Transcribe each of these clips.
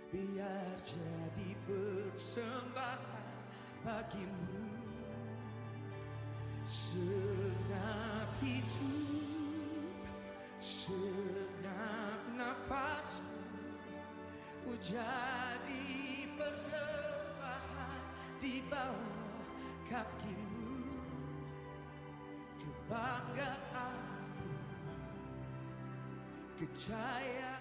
biar jadi persembahan bagimu. Segenap hidup, segenap nafas, jadi persembahan di bawah kakimu. Kebanggaanku, kejayaan.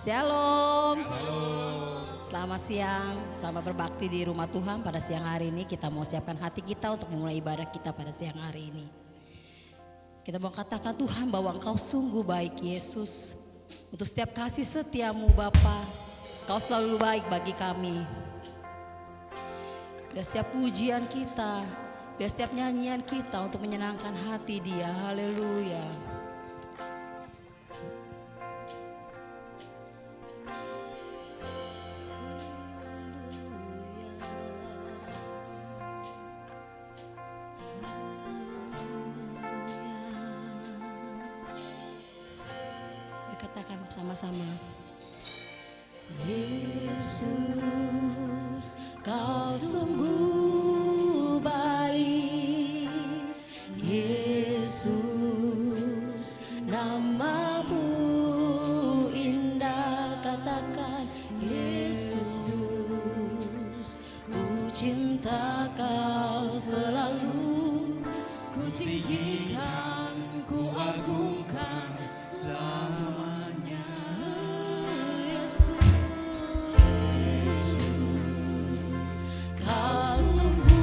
Shalom. Selamat siang, selamat berbakti di rumah Tuhan pada siang hari ini. Kita mau siapkan hati kita untuk memulai ibadah kita pada siang hari ini. Kita mau katakan Tuhan bahwa Engkau sungguh baik Yesus. Untuk setiap kasih setiamu Bapa, Engkau selalu baik bagi kami. Biar setiap pujian kita, biar setiap nyanyian kita untuk menyenangkan hati Dia. Haleluya. Katakan sama-sama. Yesus, Kau sungguh baik. Yesus, nama-Mu indah. Katakan Yesus, ku cinta Kau selalu. Ku tinggikan, ku agungkan selamanya. Yesus, Kau sungguh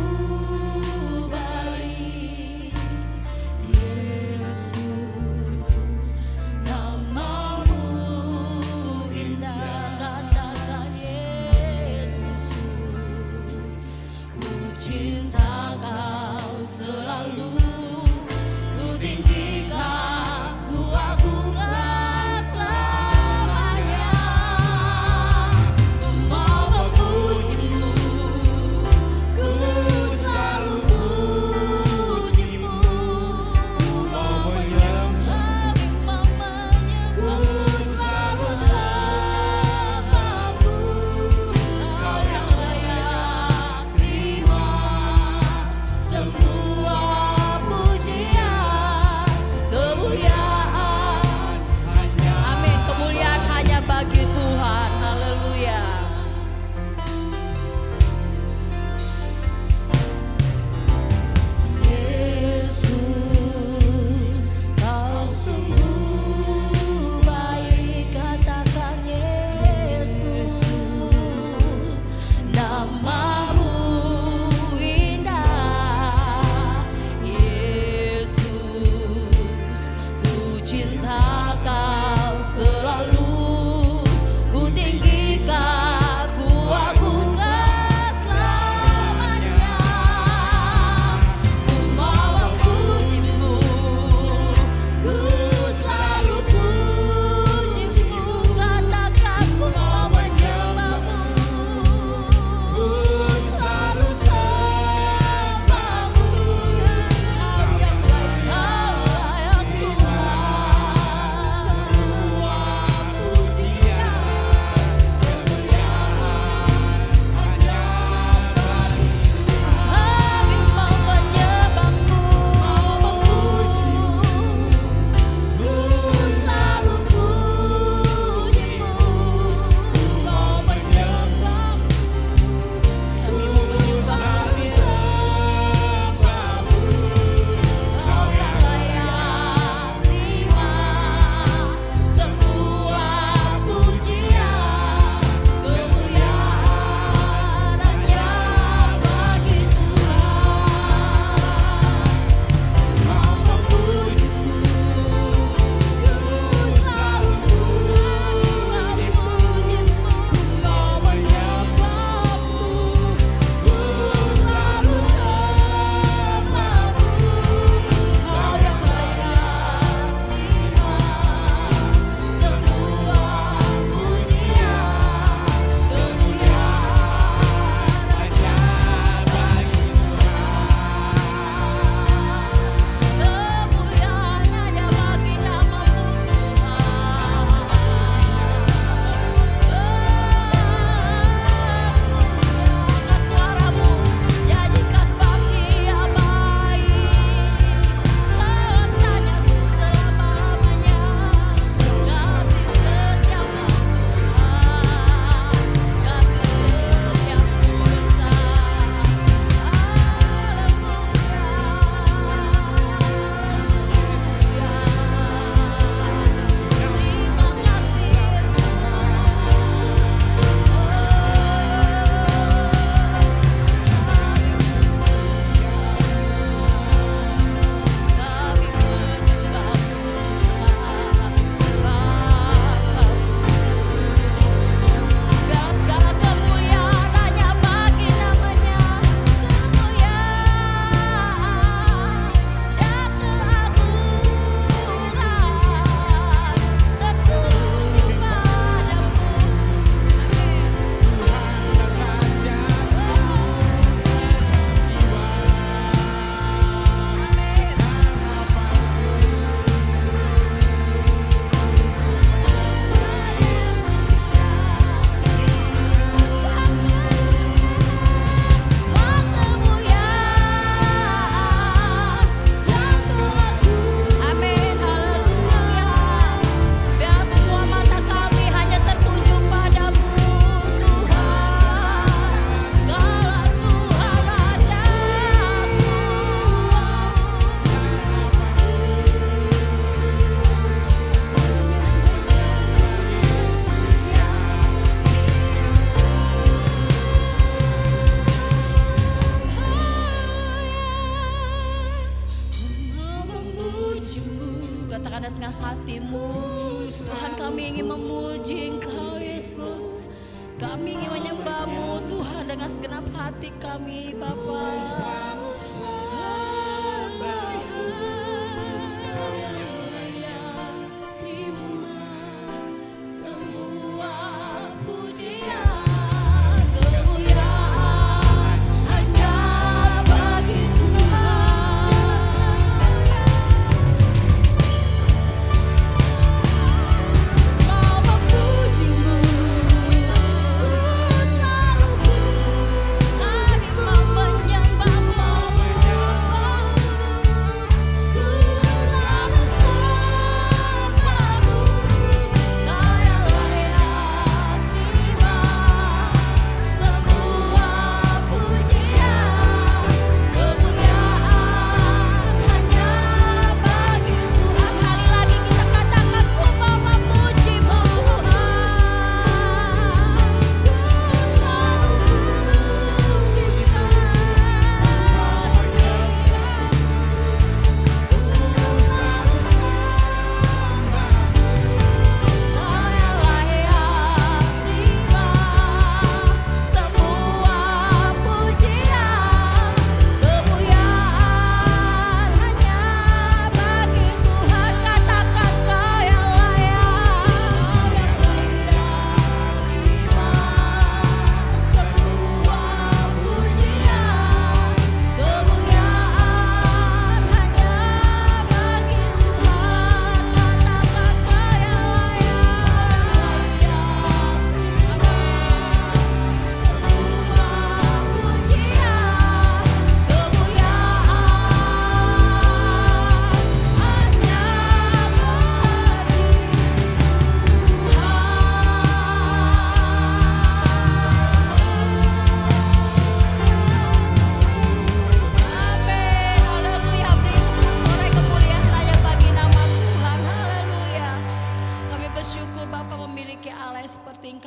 dengan segenap hati kami Bapa.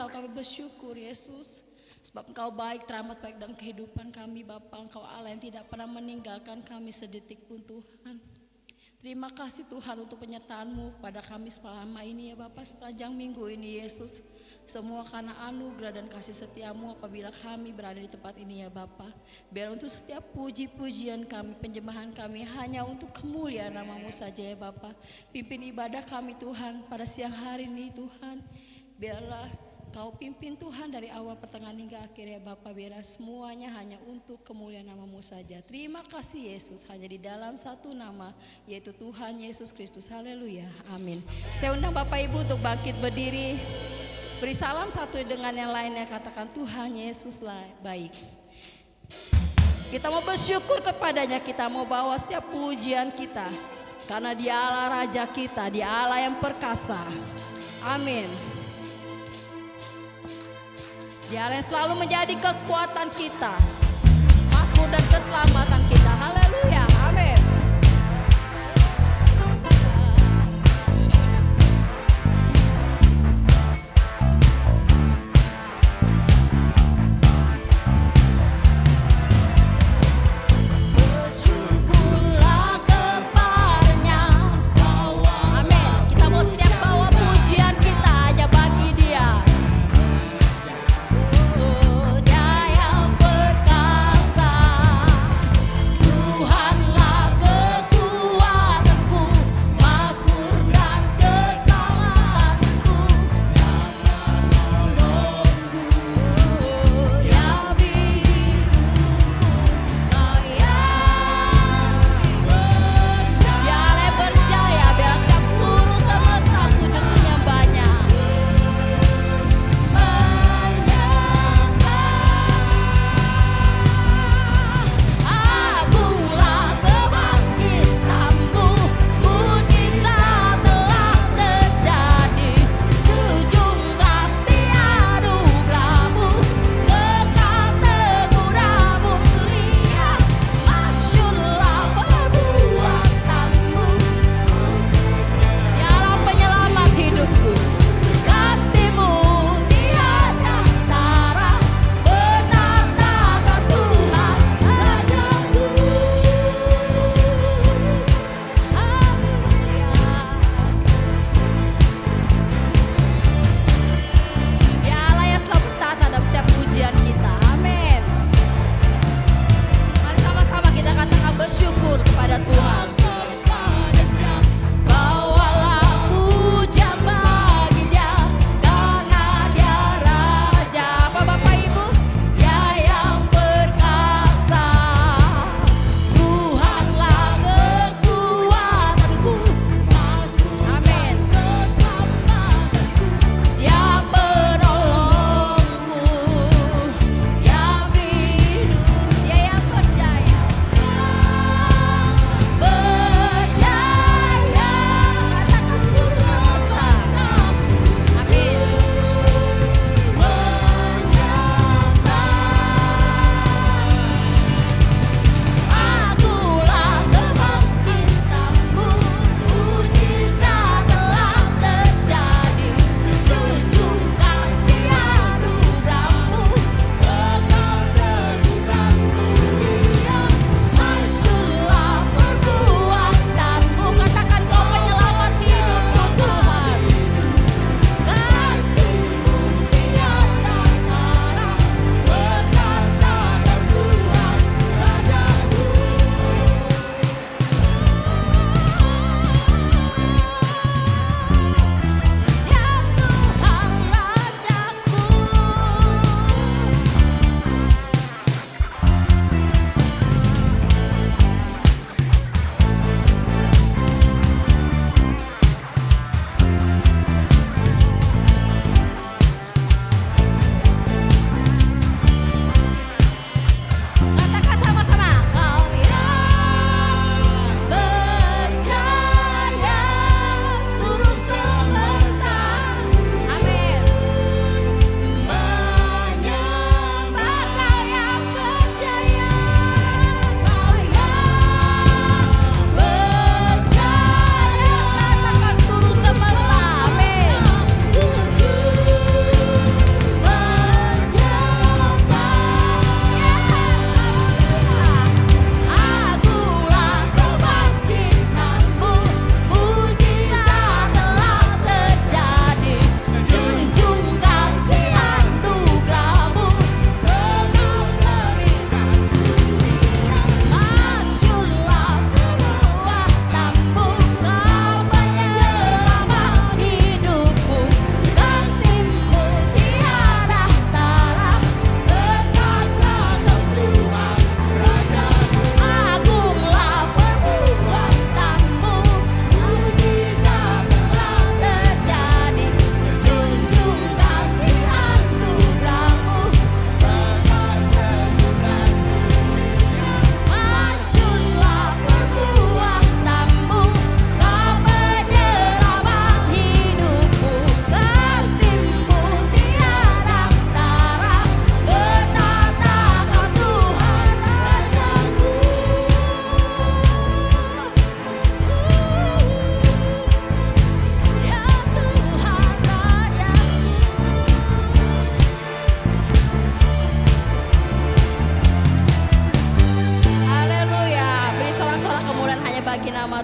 Kami bersyukur Yesus, sebab Engkau baik, teramat baik dalam kehidupan kami Bapa. Engkau Allah yang tidak pernah meninggalkan kami sedetik pun Tuhan. Terima kasih Tuhan untuk penyertaan-Mu pada kami selama ini ya Bapa, sepanjang minggu ini Yesus. Semua karena anugerah dan kasih setia-Mu apabila kami berada di tempat ini ya Bapa. Biar untuk setiap puji-pujian kami, penjemahan kami hanya untuk kemuliaan nama-Mu saja ya Bapa. Pimpin ibadah kami Tuhan pada siang hari ini Tuhan. Biarlah Kau pimpin Tuhan dari awal, pertengahan hingga akhir ya Bapa. Biar semuanya hanya untuk kemuliaan nama-Mu saja. Terima kasih Yesus, hanya di dalam satu nama, yaitu Tuhan Yesus Kristus. Haleluya, amin. Saya undang Bapak Ibu untuk bangkit berdiri. Beri salam satu dengan yang lainnya, katakan Tuhan Yesus baik. Kita mau bersyukur kepadanya, kita mau bawa setiap pujian kita. Karena Dia Allah Raja kita, Dia Allah yang perkasa. Amin. Dia yang selalu menjadi kekuatan kita, mazmur dan keselamatan kita. Haleluya, amin. Bersyukurlah kepadanya. Amin. Kita mau setiap bawa pujian kita hanya bagi Dia. Dia yang perkasa, Tuhan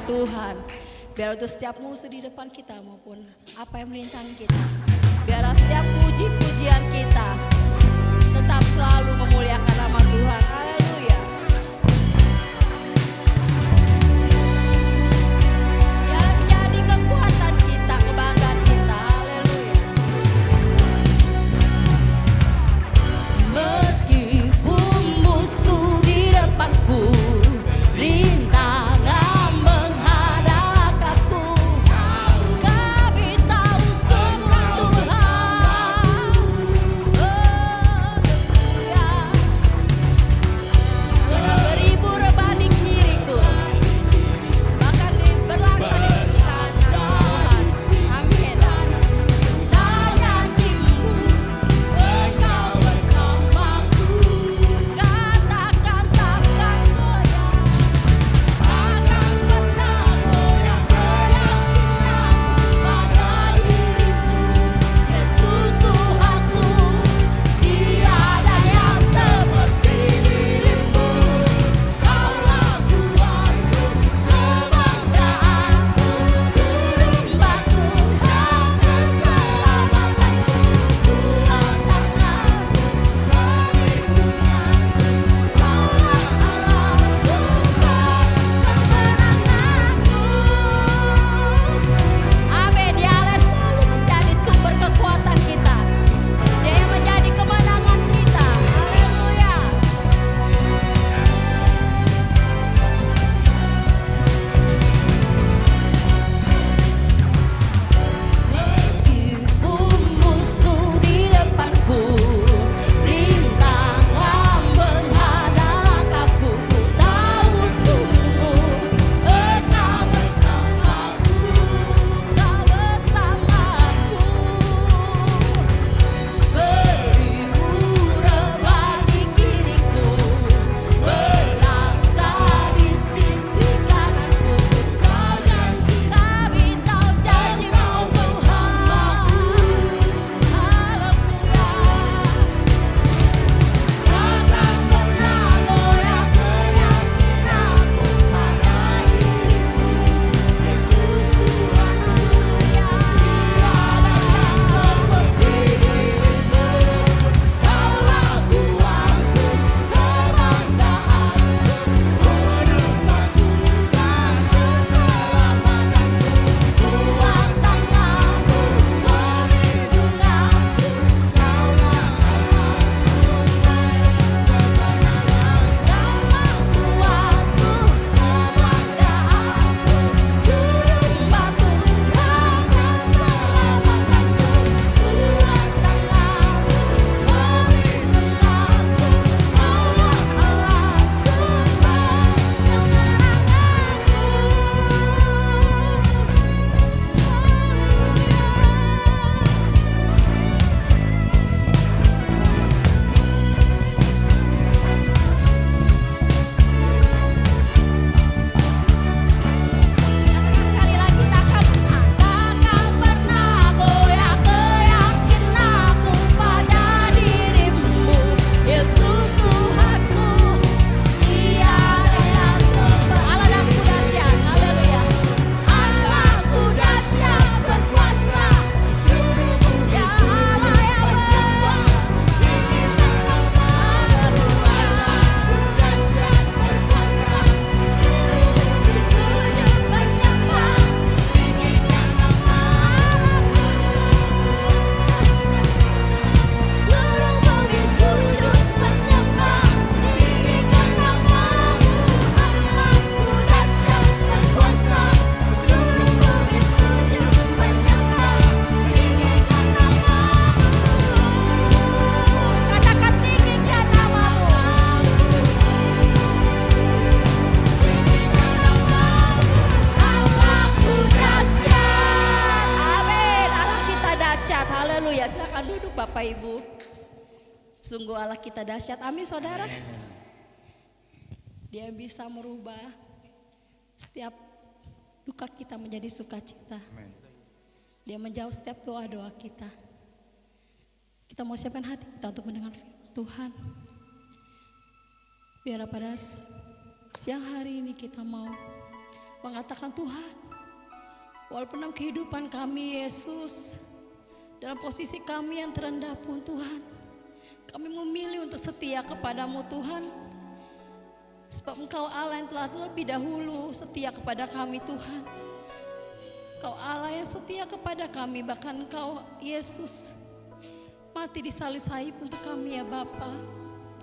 Tuhan. Biar untuk setiap musuh di depan kita maupun apa yang melintangi kita. Biar setiap puji-pujian kita tetap selalu memuliakan nama Tuhan. Haleluya. Biar menjadi kekuatan kita, kebanggaan kita. Haleluya. Meskipun musuh di depanku, rintangan menghadang aku, kami tahu sungguh Tuhan. Haleluya. Karena beribu rebani kiriku, bahkan berlaksa di sisi kanan Tuhan. Amin. Tanya timbu, engkau bersamaku. Katakan takkan goyah, takkan pernah goyah keyakinanku pada dirimu. Yesus Tuhanku, tiada yang seperti dirimu. Kaulah kuatku, kebanggaanku, gunung batu dan keselamatanku. Tuhan tanganku, perlindunganku. Kaulah Allah sumber kemenanganku. Amin. Dia Allah selalu menjadi sumber kekuatan kita. Dia yang menjadi kemenangan kita. Haleluya. Meskipun musuh di depanku, rintangan menghadang aku, ku tahu sungguh engkau bersamaku, kau bersamaku. Beribu rebani kiriku, berlaksa di sisi kananku. Kami tahu janji-Mu Tuhan. Haleluya. Takkan pernah goyah keyakinanku pada dirimu. Yesus Tuhan, haleluya. Tiada yang seperti dirimu. Kaulah kuatku, kebanggaanku, gunung batu dan keselamatanku. Tuhan tanganku, perlindunganku. Kaulah Allah sumber kemenangan. Kaulah kuatku, kebanggaanku, gunung batu dan keselamatanku. Tuhan tanganku, perlindunganku. Kaulah Allah sumber sekali lagi, takkan pernah goyah keyakinanku pada dirimu. Yesus Tuhanku, tiada yang seperti Allahku dahsyat. Haleluya. Allahku dahsyat berkuasa. Ya Allah yang sujud menyembah, tinggikan nama Allahku. Seluruh bumi sujud menyembah, tinggikan nama-Mu. Allahku dahsyat berkuasa. Seluruh bumi sujud menyembah, tinggikan nama-Mu. Katakan tinggikan nama-Mu. Allahku dahsyat. Amin. Allah kita dahsyat. Haleluya. Silakan duduk Bapak Ibu. Sungguh Allah kita dahsyat. Amin saudara. Dia yang bisa merubah setiap duka kita menjadi sukacita. Dia menjawab setiap doa-doa kita. Kita mau siapkan hati kita untuk mendengar firman Tuhan. Biar pada siang hari ini kita mau mengatakan, Tuhan, walaupun dalam kehidupan kami Yesus, dalam posisi kami yang terendah pun Tuhan, kami memilih untuk setia kepadamu Tuhan. Sebab Engkau Allah yang telah lebih dahulu setia kepada kami Tuhan. Engkau Allah yang setia kepada kami, bahkan Engkau Yesus mati di salib salib untuk kami ya Bapa.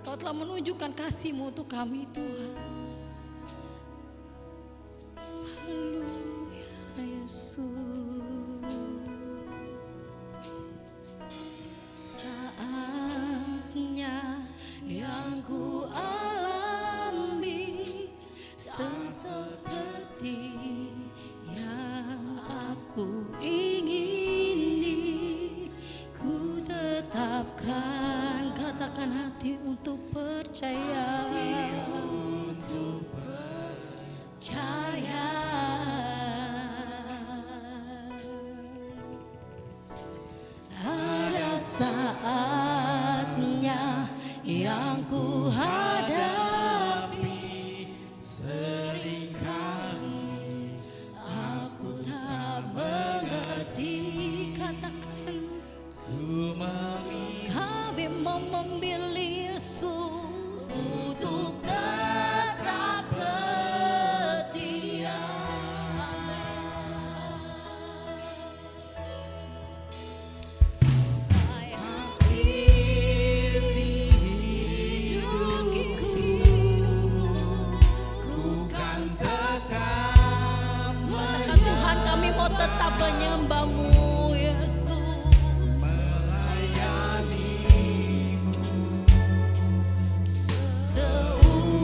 Engkau telah menunjukkan kasih-Mu untuk kami Tuhan. Haleluya Yesus. Saatnya yang ku alami seperti yang aku ingini, ku tetapkan, katakan hati untuk percaya, percaya. Ada saatnya yang ku hadapi, seringkali aku tak mengerti, katakan kami mau memilih Yesus untuk tetap setia. Sampai akhir hidupku, ku kan tetap. Katakan Tuhan, kami mau tetap menyembah-Mu Yesus, melayani-Mu seutuhnya.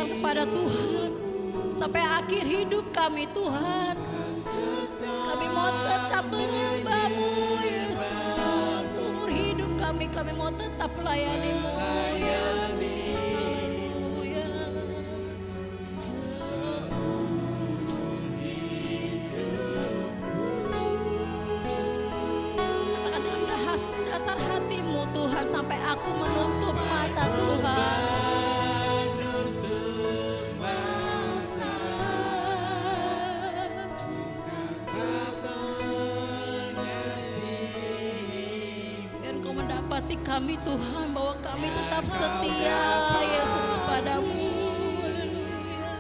setia kepada Tuhan sampai akhir hidup kami Tuhan. Kami mau tetap menyembah-Mu Yesus. Seumur hidup kami mau tetap melayani-Mu Yesus. Haleluya. Katakan dalam dasar hatimu Tuhan, sampai aku menutup mata Tuhan. Mendapati kami Tuhan, bahwa kami tetap setia Yesus kepadamu. Haleluya.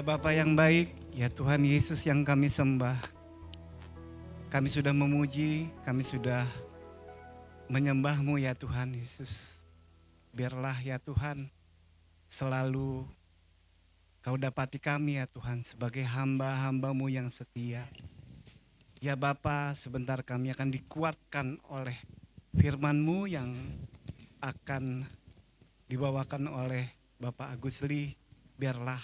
Bapa yang baik, ya Tuhan Yesus yang kami sembah. Kami sudah memuji, kami sudah menyembah-Mu ya Tuhan Yesus. Biarlah ya Tuhan selalu Kau dapati kami ya Tuhan sebagai hamba-hamba-Mu yang setia. Ya Bapa, sebentar kami akan dikuatkan oleh firman-Mu yang akan dibawakan oleh Bapak Agus Lee. Biarlah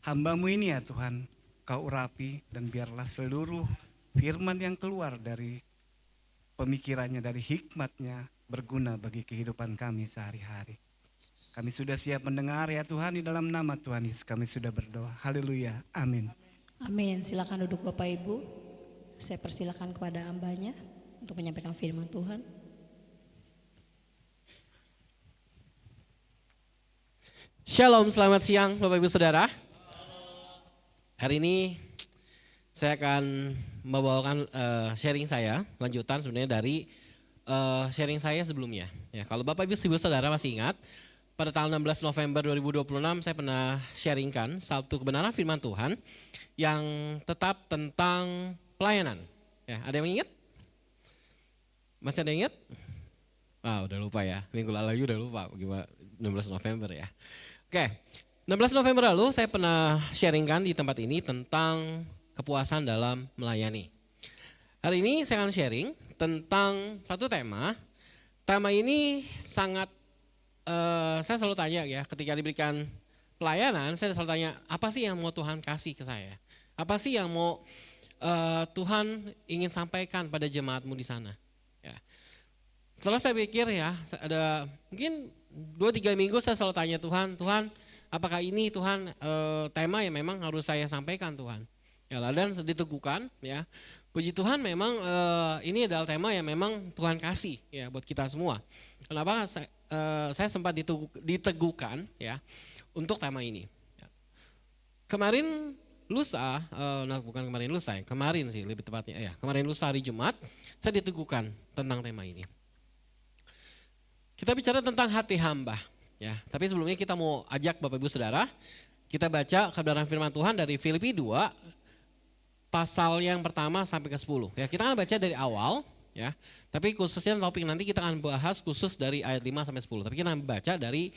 hamba-Mu ini ya Tuhan, Kau urapi, dan biarlah seluruh firman yang keluar dari pemikirannya, dari hikmatnya berguna bagi kehidupan kami sehari-hari. Kami sudah siap mendengar ya Tuhan, di dalam nama Tuhan Yesus kami sudah berdoa. Haleluya, amin. Amin, silakan duduk Bapak Ibu. Saya persilakan kepada hambanya untuk menyampaikan firman Tuhan. Shalom, selamat siang Bapak Ibu Saudara. Hari ini saya akan membawakan sharing saya, lanjutan sebenarnya dari sharing saya sebelumnya. Ya, kalau Bapak Ibu Saudara masih ingat, pada tanggal 16 November 2026 saya pernah sharingkan satu kebenaran firman Tuhan yang tetap tentang pelayanan. Ya, ada yang ingat? Masih ada yang ingat? Udah lupa ya, minggu lalu udah lupa gimana 16 November ya. Oke, 16 November lalu saya pernah sharingkan di tempat ini tentang kepuasan dalam melayani. Hari ini saya akan sharing tentang satu tema. Tema ini sangat, saya selalu tanya ya, ketika diberikan pelayanan saya selalu tanya, apa sih yang mau Tuhan kasih ke saya? Apa sih yang mau Tuhan ingin sampaikan pada jemaatmu di sana? Ya. Setelah saya pikir ya, ada mungkin 2-3 minggu saya selalu tanya Tuhan, apakah ini Tuhan tema yang memang harus saya sampaikan Tuhan? Ya, dan diteguhkan ya, puji Tuhan memang ini adalah tema yang memang Tuhan kasih ya buat kita semua. Kenapa saya sempat diteguhkan ya untuk tema ini. Kemarin lusa, kemarin sih lebih tepatnya ya, kemarin lusa hari Jumat saya diteguhkan tentang tema ini. Kita bicara tentang hati hamba, ya. Tapi sebelumnya kita mau ajak Bapak Ibu Saudara, kita baca kebenaran firman Tuhan dari Filipi 2, pasal yang pertama sampai ke 10. Ya, kita akan baca dari awal, ya. Tapi khususnya topik nanti kita akan bahas khusus dari ayat 5 sampai 10. Tapi kita akan baca dari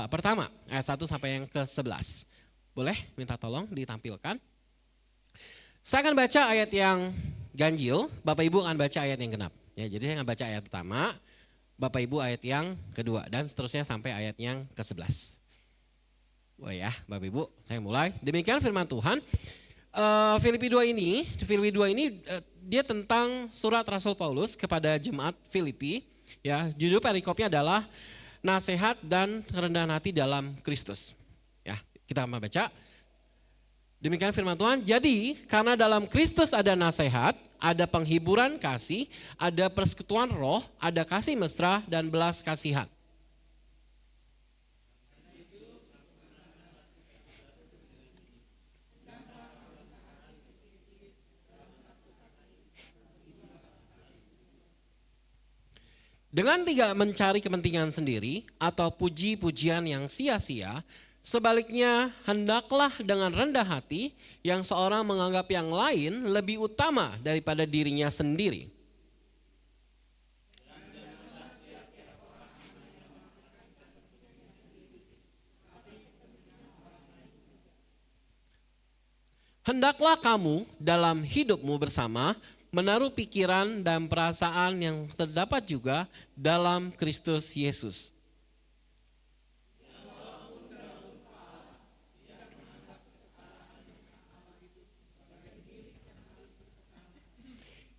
pertama ayat 1 sampai yang ke-11. Boleh minta tolong ditampilkan. Saya akan baca ayat yang ganjil, Bapak Ibu akan baca ayat yang genap. Ya, jadi saya akan baca ayat pertama, Bapak Ibu ayat yang kedua dan seterusnya sampai ayat yang ke-11. Wah ya, Bapak Ibu, saya mulai. Demikian firman Tuhan. Filipi 2 ini dia tentang surat Rasul Paulus kepada jemaat Filipi. Ya, judul perikopnya adalah nasihat dan kerendahan hati dalam Kristus. Ya, kita akan baca. Demikian firman Tuhan. Jadi, karena dalam Kristus ada nasihat, ada penghiburan kasih, ada persekutuan roh, ada kasih mesra dan belas kasihan. Dengan tidak mencari kepentingan sendiri atau puji-pujian yang sia-sia, sebaliknya hendaklah dengan rendah hati yang seorang menganggap yang lain lebih utama daripada dirinya sendiri. Hendaklah kamu dalam hidupmu bersama menaruh pikiran dan perasaan yang terdapat juga dalam Kristus Yesus.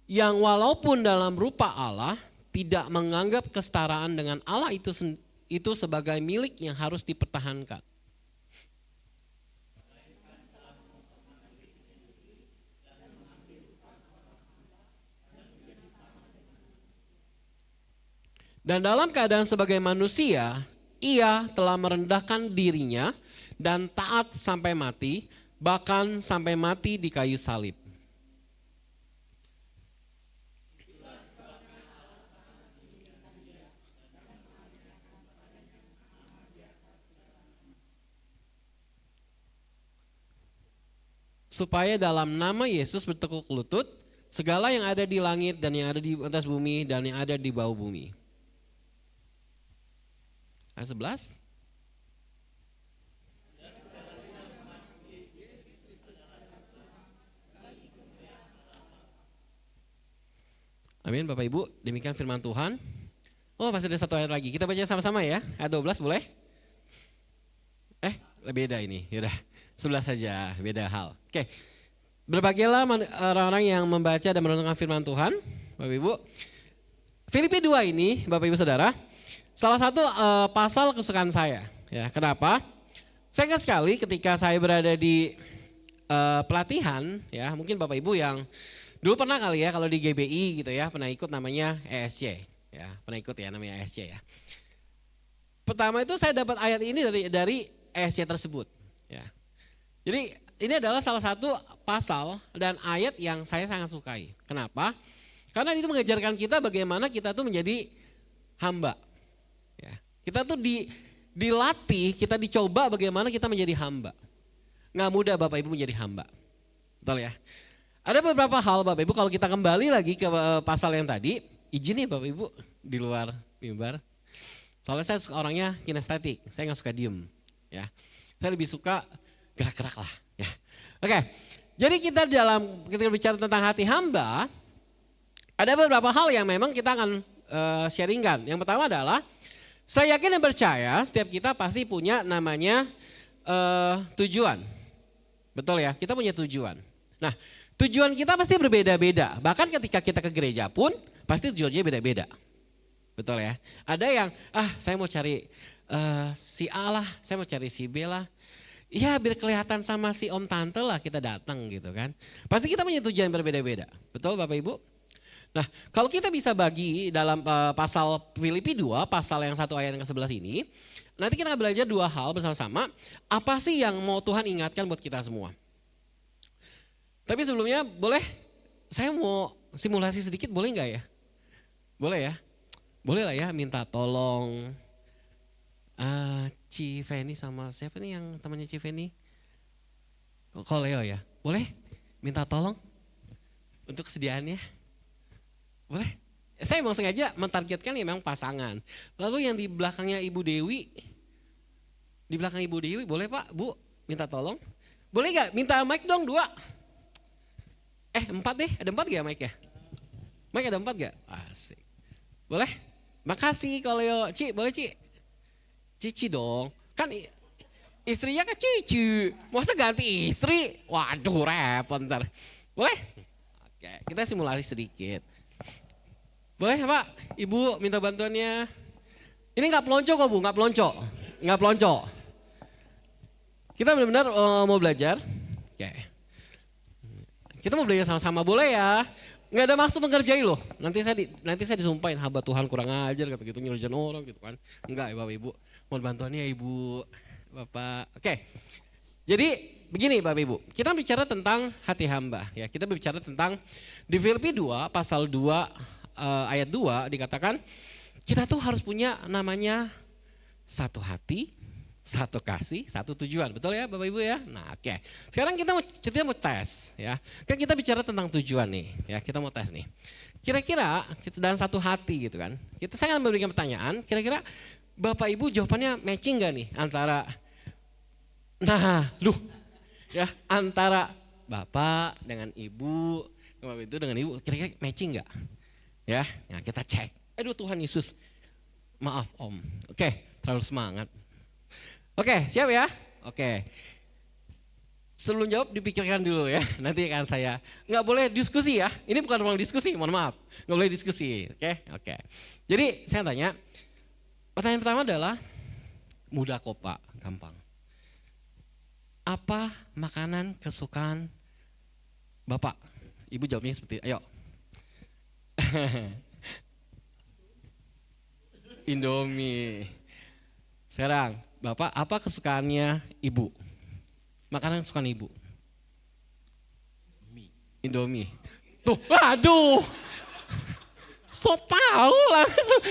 Yang walaupun dalam rupa Allah tidak menganggap kesetaraan dengan Allah itu sebagai milik yang harus dipertahankan. Dan dalam keadaan sebagai manusia, ia telah merendahkan dirinya dan taat sampai mati, bahkan sampai mati di kayu salib. Supaya dalam nama Yesus bertekuk lutut, segala yang ada di langit dan yang ada di atas bumi dan yang ada di bawah bumi. Ayat 11. Amin Bapak Ibu, demikian firman Tuhan. Oh masih ada satu ayat lagi, kita baca sama-sama ya. Ayat 12 boleh? Beda ini, yaudah 11 saja, beda hal. Oke, berbahagialah orang-orang yang membaca dan merenungkan firman Tuhan. Bapak Ibu, Filipi 2 ini Bapak Ibu Saudara, salah satu pasal kesukaan saya. Ya, kenapa? Saya ingat sekali ketika saya berada di pelatihan, ya mungkin Bapak Ibu yang dulu pernah kali ya kalau di GBI gitu ya, pernah ikut namanya ESC. Ya, pernah ikut ya namanya ESC ya. Pertama itu saya dapat ayat ini dari ESC tersebut. Ya. Jadi ini adalah salah satu pasal dan ayat yang saya sangat sukai. Kenapa? Karena itu mengajarkan kita bagaimana kita tuh menjadi hamba. Ya. Kita tuh dilatih, kita dicoba bagaimana kita menjadi hamba. Nggak mudah Bapak Ibu menjadi hamba. Betul ya? Ada beberapa hal Bapak Ibu kalau kita kembali lagi ke pasal yang tadi, izin nih Bapak Ibu di luar mimbar. Soalnya saya suka orangnya kinestetik, saya nggak suka diem. Ya, saya lebih suka gerak-gerak lah. Ya. Oke, jadi kita bicara tentang hati hamba, ada beberapa hal yang memang kita akan sharingkan. Yang pertama adalah, saya yakin dan percaya setiap kita pasti punya namanya tujuan. Betul ya, kita punya tujuan. Nah, tujuan kita pasti berbeda-beda. Bahkan ketika kita ke gereja pun, pasti tujuannya beda-beda. Betul ya. Ada yang, saya mau cari si A lah, saya mau cari si B lah. Ya biar kelihatan sama si om tante lah kita datang gitu kan. Pasti kita punya tujuan berbeda-beda. Betul Bapak Ibu? Nah kalau kita bisa bagi dalam pasal Filipi 2, pasal yang 1 ayat yang ke-11 ini. Nanti kita akan belajar dua hal bersama-sama. Apa sih yang mau Tuhan ingatkan buat kita semua. Tapi sebelumnya boleh, saya mau simulasi sedikit boleh gak ya? Boleh ya? Boleh lah ya minta tolong Ci Feni sama siapa nih yang temannya Ci Feni? Kok Leo ya? Boleh minta tolong untuk kesediaannya? Boleh? saya mau sengaja mentargetkan ya memang pasangan. Lalu yang di belakangnya Ibu Dewi, di belakang Ibu Dewi boleh Pak, Bu minta tolong. Boleh gak minta mic dong 2? 4 deh, ada 4 gak mic ya? Mic ada 4 gak? Asik. Boleh? Makasih kalau yo, Ci boleh Ci? Cici dong, kan istrinya kan Cici, masa ganti istri? Waduh repot ntar. Boleh? Oke, kita simulasi sedikit. Boleh Pak, Ibu minta bantuannya. Ini gak pelonco kok Bu, gak pelonco. Gak pelonco. Kita benar-benar mau belajar. Oke. Kita mau belajar sama-sama boleh ya. Nggak ada maksud mengerjai loh. Nanti saya disumpahin hamba Tuhan kurang ajar kata gitu nyuruhin orang gitu kan. Enggak ya Bapak Ibu. Mohon bantuannya ya Ibu, Bapak. Oke. Jadi begini Bapak Ibu. Kita bicara tentang hati hamba ya. Kita bicara tentang di Filipi 2 pasal 2 ayat 2 dikatakan kita tuh harus punya namanya satu hati, satu kasih, satu tujuan. Betul ya Bapak Ibu ya? Nah oke. Sekarang kita mau tes ya. Kan kita bicara tentang tujuan nih ya. Kita mau tes nih. Kira-kira dalam satu hati gitu kan. Saya akan memberikan pertanyaan. Kira-kira Bapak Ibu jawabannya matching gak nih antara antara Bapak dengan Ibu, Bapak itu dengan Ibu kira-kira matching gak? Ya, nah kita cek. Aduh Tuhan Yesus. Maaf Om. Oke, terlalu semangat. Oke, siap ya? Oke. Sebelum jawab dipikirkan dulu ya. Nanti akan saya, nggak boleh diskusi ya. Ini bukan ruang diskusi, mohon maaf. Nggak boleh diskusi, oke. Jadi saya tanya, pertanyaan pertama adalah, mudah kok Pak, gampang. Apa makanan kesukaan Bapak? Ibu jawabnya seperti, ayo. Indomie. Sekarang, Bapak, apa kesukaannya Ibu? Makanan kesukaan Ibu? Indomie. Tuh, aduh. So tahu langsung.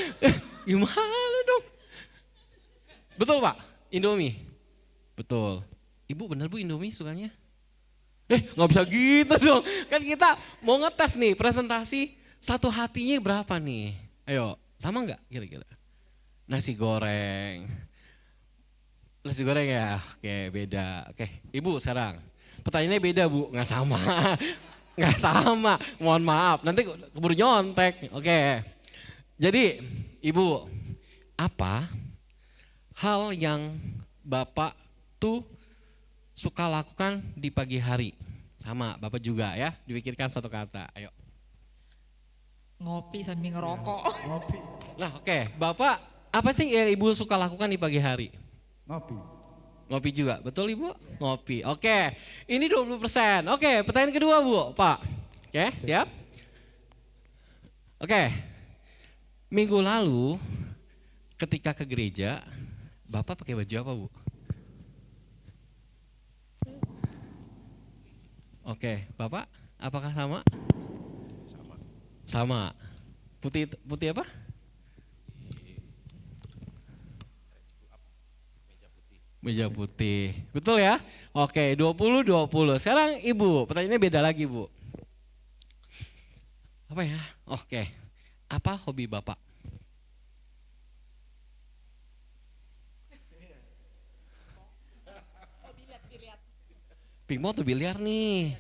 Gimana dong? Betul Pak, Indomie. Betul. Ibu benar Bu Indomie sukanya? Nggak bisa gitu dong. Kan kita mau ngetes nih presentasi satu hatinya berapa nih? Ayo, sama nggak kira-kira? Nasi goreng. Nasi goreng ya, oke beda. Oke, Ibu sekarang. Pertanyaannya beda Bu, nggak sama. Nggak sama, mohon maaf. Nanti keburu nyontek. Oke, jadi Ibu, apa hal yang Bapak tuh suka lakukan di pagi hari? Sama, Bapak juga ya, dipikirkan satu kata, ayo. Ngopi sambil ngerokok. Ngopi. Nah oke, Bapak apa sih yang Ibu suka lakukan di pagi hari? Ngopi. Ngopi juga, betul Ibu? Ngopi, oke. Ini 20%, oke pertanyaan kedua Bu, Pak. Oke, siap? Oke, minggu lalu ketika ke gereja, Bapak pakai baju apa Bu? Oke, Bapak apakah sama? Sama. Putih apa? Meja putih. Betul ya? Oke, 20-20. Sekarang Ibu, pertanyaannya beda lagi Bu. Apa ya? Oke. Apa hobi Bapak? Pingpong atau biliar nih?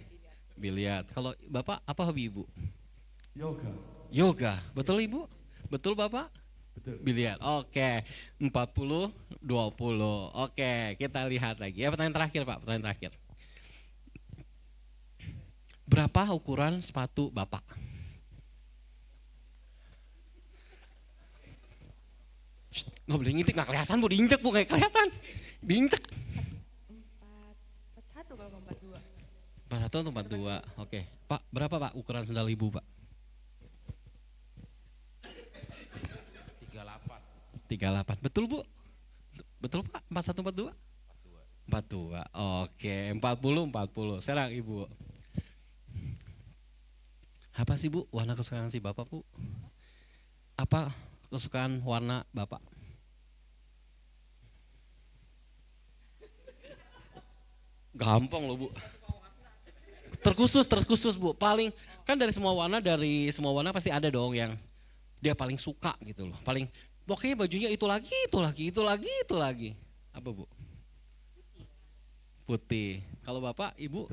Biliar. Kalau Bapak apa hobi Ibu? Yoga. Yoga. Betul Ibu? Betul Bapak? Betul. Biliar. Oke. 40-20. Oke, kita lihat lagi. Ya, pertanyaan terakhir Pak, pertanyaan terakhir. Berapa ukuran sepatu Bapak? Nggak boleh ngintip, nggak kelihatan Bu, diinjek Bu, kayak kelihatan. Diinjek. 41 kalau 42. 41 atau 42, oke. Pak, berapa Pak ukuran sendal Ibu Pak? 38. Betul Bu? Betul Pak? 41, 42? 42. Oke, 40. Sekarang Ibu. Apa sih Bu warna kesukaan si Bapak Bu? Apa kesukaan warna Bapak? Gampang loh Bu. Terkhusus Bu. Paling kan dari semua warna pasti ada dong yang dia paling suka gitu loh. Paling pokoknya bajunya itu lagi. Apa Bu? Putih. Kalau Bapak, Ibu?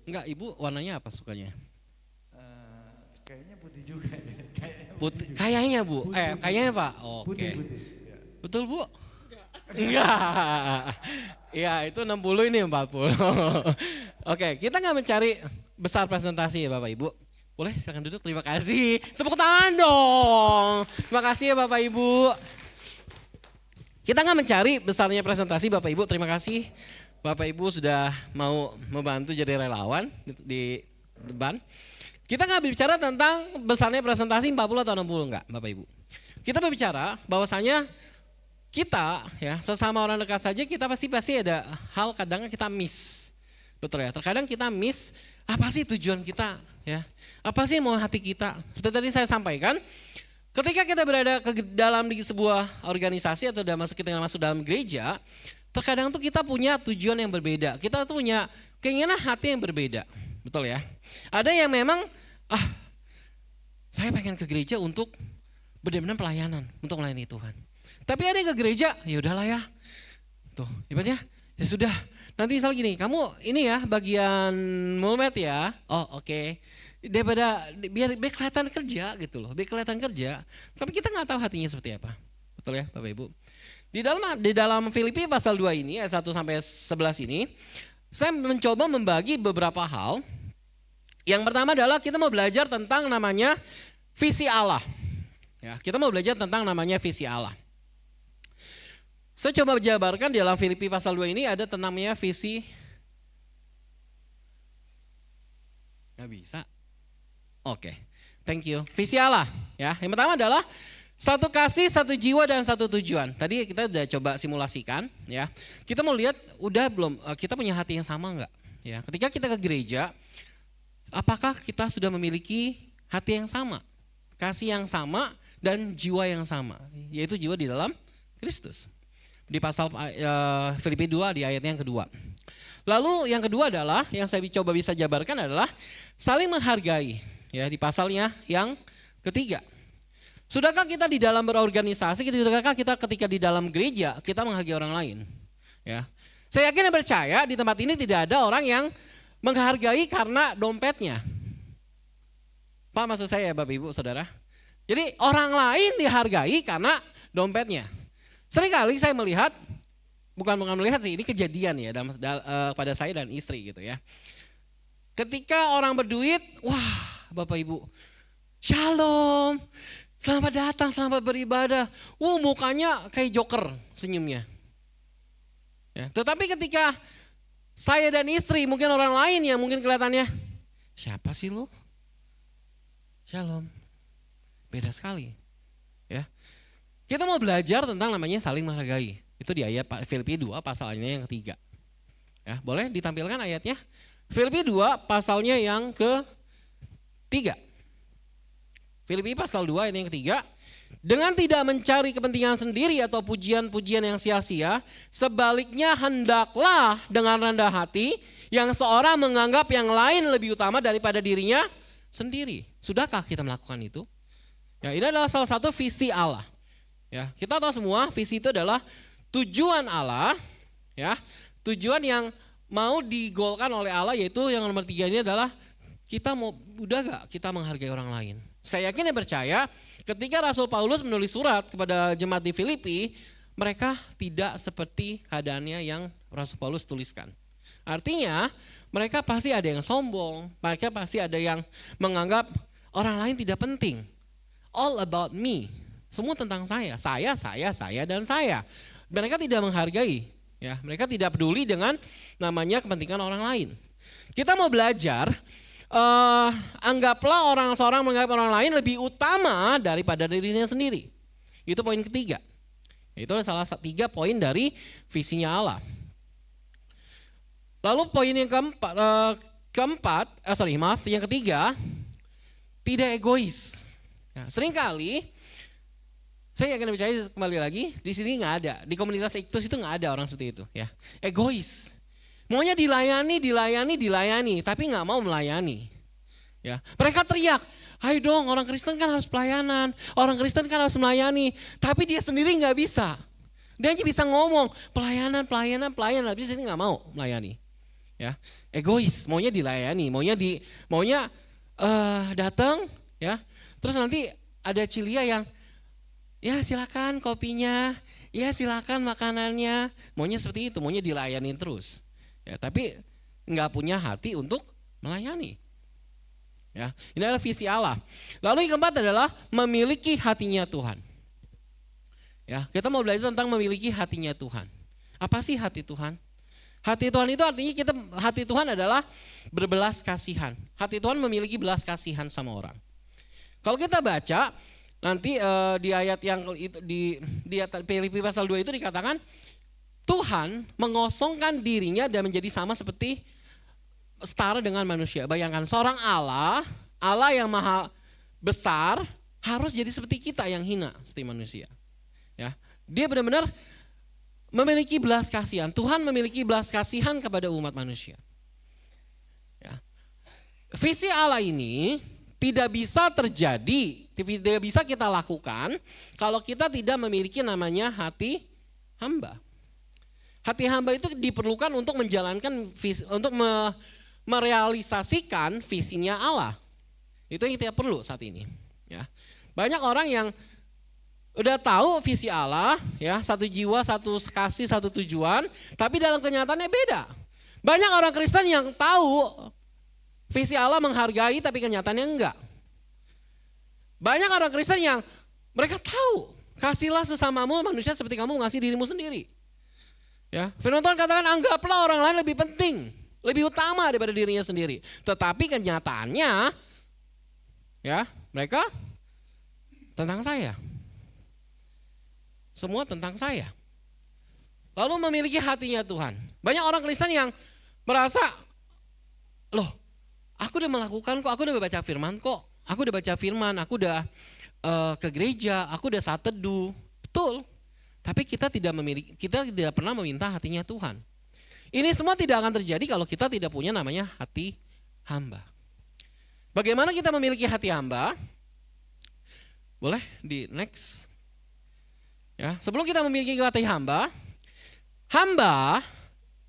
Enggak, Ibu warnanya apa sukanya? Kayaknya putih juga ya. Putih. Kayaknya Bu. Kayaknya Pak. Oke. Putih. Ya. Betul Bu? Enggak. Ya itu 60 ini 40. Oke, kita nggak mencari besar presentasi ya Bapak Ibu. Boleh silakan duduk, terima kasih. Tepuk tangan dong. Terima kasih ya Bapak Ibu. Kita nggak mencari besarnya presentasi Bapak Ibu, terima kasih. Bapak Ibu sudah mau membantu jadi relawan di depan. Kita nggak berbicara tentang besarnya presentasi 40 atau 60 enggak Bapak Ibu. Kita berbicara bahwasanya kita ya sesama orang dekat saja kita pasti ada hal kadang kita miss. Betul ya, terkadang kita miss apa sih tujuan kita ya. Apa sih mau hati kita. Seperti tadi saya sampaikan, ketika kita berada dalam di sebuah organisasi atau kita masuk dalam gereja, terkadang tuh kita punya tujuan yang berbeda. Kita tuh punya keinginan hati yang berbeda. Betul ya. Ada yang memang saya pengen ke gereja untuk benar-benar pelayanan, untuk melayani Tuhan. Tapi ada yang ke gereja, ya udahlah ya. Tuh, ibaratnya ya sudah. Nanti misal gini, kamu ini ya bagian mulmet ya. Oh oke. Daripada biar kelihatan kerja gitu loh, biar kelihatan kerja. Tapi kita nggak tahu hatinya seperti apa. Betul ya Bapak Ibu. Di dalam Filipi pasal 2 ini ayat 1 sampai 11 ini, saya mencoba membagi beberapa hal. Yang pertama adalah kita mau belajar tentang namanya visi Allah. Ya, kita mau belajar tentang namanya visi Allah. Saya coba jabarkan di dalam Filipi pasal 2 ini ada namanya visi. Nggak bisa? Oke, thank you. Visi Allah. Ya, yang pertama adalah satu kasih, satu jiwa, dan satu tujuan. Tadi kita udah coba simulasikan. Ya, kita mau lihat udah belum kita punya hati yang sama nggak? Ya, ketika kita ke gereja, apakah kita sudah memiliki hati yang sama, kasih yang sama, dan jiwa yang sama, yaitu jiwa di dalam Kristus. Di pasal Filipi 2 di ayatnya yang kedua. Lalu yang kedua adalah, yang saya coba bisa jabarkan adalah saling menghargai. Ya, di pasalnya yang ketiga. Sudahkah kita di dalam berorganisasi, sudahkah kita ketika di dalam gereja, kita menghargai orang lain? Ya. Saya yakin dan percaya di tempat ini tidak ada orang yang menghargai karena dompetnya. Pak, maksud saya ya Bapak Ibu Saudara. Jadi orang lain dihargai karena dompetnya. Seringkali saya melihat, bukan melihat sih, ini kejadian ya pada saya dan istri gitu ya. Ketika orang berduit, wah Bapak Ibu, shalom, selamat datang, selamat beribadah. Mukanya kayak joker senyumnya. Ya, tetapi ketika saya dan istri, mungkin orang lain yang mungkin kelihatannya, siapa sih lu? Shalom, beda sekali. Ya. Kita mau belajar tentang namanya saling menghargai. Itu di ayat Filipi 2 pasalnya yang ketiga. Ya, boleh ditampilkan ayatnya? Filipi 2 pasalnya yang ketiga. Filipi pasal 2 ayat yang ketiga. Dengan tidak mencari kepentingan sendiri atau pujian-pujian yang sia-sia, sebaliknya hendaklah dengan rendah hati yang seorang menganggap yang lain lebih utama daripada dirinya sendiri. Sudahkah kita melakukan itu? Ya, ini adalah salah satu visi Allah. Ya, kita tahu semua visi itu adalah tujuan Allah, ya, tujuan yang mau digolkan oleh Allah, yaitu yang nomor 3 ini adalah kita mau udah gak kita menghargai orang lain. Saya yakin dan percaya ketika Rasul Paulus menulis surat kepada jemaat di Filipi, mereka tidak seperti keadaannya yang Rasul Paulus tuliskan. Artinya mereka pasti ada yang sombong, mereka pasti ada yang menganggap orang lain tidak penting. All about me. Semua tentang saya, dan saya. Mereka tidak menghargai, ya. Mereka tidak peduli dengan namanya kepentingan orang lain. Kita mau belajar, anggaplah seorang menganggap orang lain lebih utama daripada dirinya sendiri. Itu poin ketiga. Itu salah 3 poin dari visinya Allah. Lalu poin yang yang ketiga, tidak egois. Nah, seringkali saya yakin percaya kembali lagi di sini nggak ada, di komunitas Iktus itu nggak ada orang seperti itu, ya. Egois, maunya dilayani, tapi nggak mau melayani. Ya, mereka teriak, ayo dong orang Kristen kan harus pelayanan, orang Kristen kan harus melayani. Tapi dia sendiri nggak bisa. Dia hanya bisa ngomong pelayanan, tapi dia sendiri nggak mau melayani. Ya, egois, maunya dilayani, maunya datang, ya. Terus nanti ada Cilia yang, ya silakan kopinya, ya silakan makanannya, maunya seperti itu, maunya dilayani terus. Ya, tapi nggak punya hati untuk melayani. Ya, ini adalah visi Allah. Lalu yang keempat adalah memiliki hatinya Tuhan. Ya, kita mau belajar tentang memiliki hatinya Tuhan. Apa sih hati Tuhan? Hati Tuhan itu artinya hati Tuhan adalah berbelas kasihan. Hati Tuhan memiliki belas kasihan sama orang. Kalau kita baca nanti di ayat yang itu di Filipi pasal 2 itu dikatakan Tuhan mengosongkan dirinya dan menjadi sama seperti setara dengan manusia. Bayangkan seorang Allah yang maha besar harus jadi seperti kita yang hina seperti manusia. Ya, dia benar-benar memiliki belas kasihan. Tuhan memiliki belas kasihan kepada umat manusia. Ya. Visi Allah ini tidak bisa terjadi, tidak bisa kita lakukan kalau kita tidak memiliki namanya hati hamba. Hati hamba itu diperlukan untuk menjalankan untuk merealisasikan visinya Allah. Itu yang kita perlu saat ini. Ya. Banyak orang yang udah tahu visi Allah, ya, satu jiwa, satu kasih, satu tujuan, tapi dalam kenyataannya beda. Banyak orang Kristen yang tahu visi Allah menghargai, tapi kenyataannya enggak. Banyak orang Kristen yang mereka tahu kasihlah sesamamu manusia seperti kamu mengasihi dirimu sendiri. Ya, firman Tuhan katakan anggaplah orang lain lebih penting, lebih utama daripada dirinya sendiri. Tetapi kenyataannya, ya, mereka tentang saya. Semua tentang saya. Lalu memiliki hatinya Tuhan. Banyak orang Kristen yang merasa, loh, aku udah melakukan kok, aku udah baca firman kok. Aku udah baca firman, aku udah ke gereja, aku udah saat teduh. Betul. Tapi kita tidak pernah meminta hatinya Tuhan. Ini semua tidak akan terjadi kalau kita tidak punya namanya hati hamba. Bagaimana kita memiliki hati hamba? Boleh di next. Ya, sebelum kita memiliki hati hamba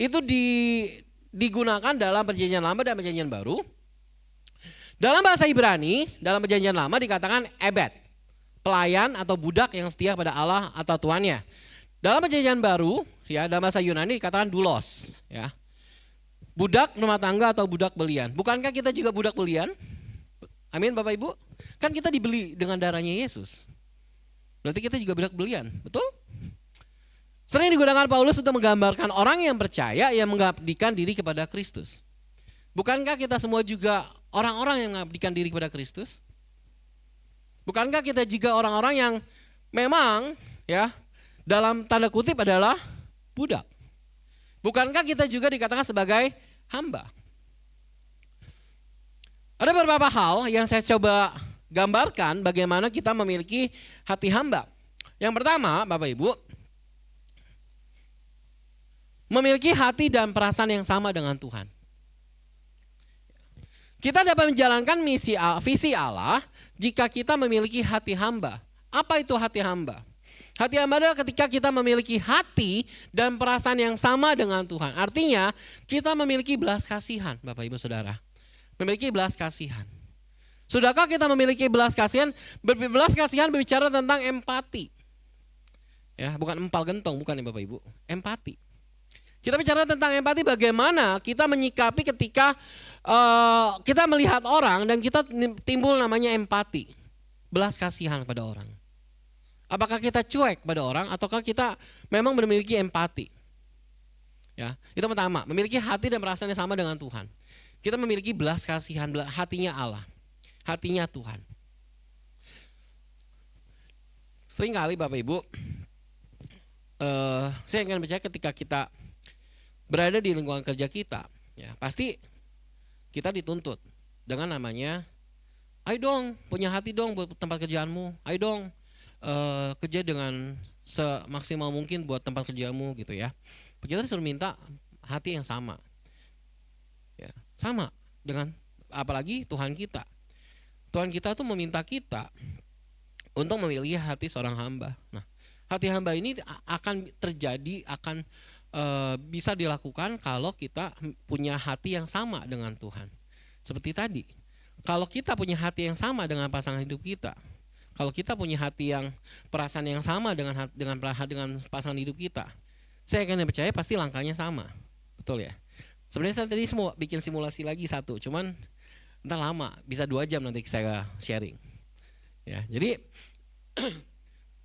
itu digunakan dalam perjanjian lama dan perjanjian baru. Dalam bahasa Ibrani, dalam perjanjian lama dikatakan ebed, pelayan atau budak yang setia pada Allah atau tuannya. Dalam perjanjian baru, ya, dalam bahasa Yunani dikatakan doulos, ya. Budak rumah tangga atau budak belian. Bukankah kita juga budak belian? Amin Bapak Ibu. Kan kita dibeli dengan darahnya Yesus. Berarti kita juga budak belian, betul? Sering digunakan Paulus untuk menggambarkan orang yang percaya yang mengabdikan diri kepada Kristus. Bukankah kita semua juga orang-orang yang mengabdikan diri kepada Kristus? Bukankah kita juga orang-orang yang memang, ya, dalam tanda kutip adalah budak? Bukankah kita juga dikatakan sebagai hamba? Ada beberapa hal yang saya coba gambarkan bagaimana kita memiliki hati hamba. Yang pertama, Bapak Ibu, memiliki hati dan perasaan yang sama dengan Tuhan. Kita dapat menjalankan visi Allah jika kita memiliki hati hamba. Apa itu hati hamba? Hati hamba adalah ketika kita memiliki hati dan perasaan yang sama dengan Tuhan. Artinya kita memiliki belas kasihan, Bapak Ibu Saudara. Memiliki belas kasihan. Sudahkah kita memiliki belas kasihan? Belas kasihan berbicara tentang empati. Ya, bukan empal gentong, bukan ya Bapak Ibu. Empati. Kita bicara tentang empati, bagaimana kita menyikapi ketika kita melihat orang dan kita timbul namanya empati. Belas kasihan pada orang. Apakah kita cuek pada orang ataukah kita memang memiliki empati? Ya, itu pertama, memiliki hati dan perasaan yang sama dengan Tuhan. Kita memiliki belas kasihan, hatinya Allah, hatinya Tuhan. Seringkali Bapak Ibu, saya ingin percaya ketika kita berada di lingkungan kerja kita, ya pasti kita dituntut dengan namanya, ayo dong punya hati dong buat tempat kerjaanmu, ayo dong kerja dengan semaksimal mungkin buat tempat kerjamu gitu ya. Kita disuruh minta hati yang sama, ya sama dengan apalagi Tuhan kita. Tuhan kita tuh meminta kita untuk memilih hati seorang hamba. Nah, hati hamba ini akan terjadi, akan bisa dilakukan kalau kita punya hati yang sama dengan Tuhan. Seperti tadi, kalau kita punya hati yang sama dengan pasangan hidup kita, kalau kita punya hati yang perasaan yang sama dengan pasangan hidup kita, saya akan percaya pasti langkahnya sama, betul ya. Sebenarnya saya tadi semua bikin simulasi lagi satu, cuman entah lama, bisa 2 jam nanti saya sharing. Ya, jadi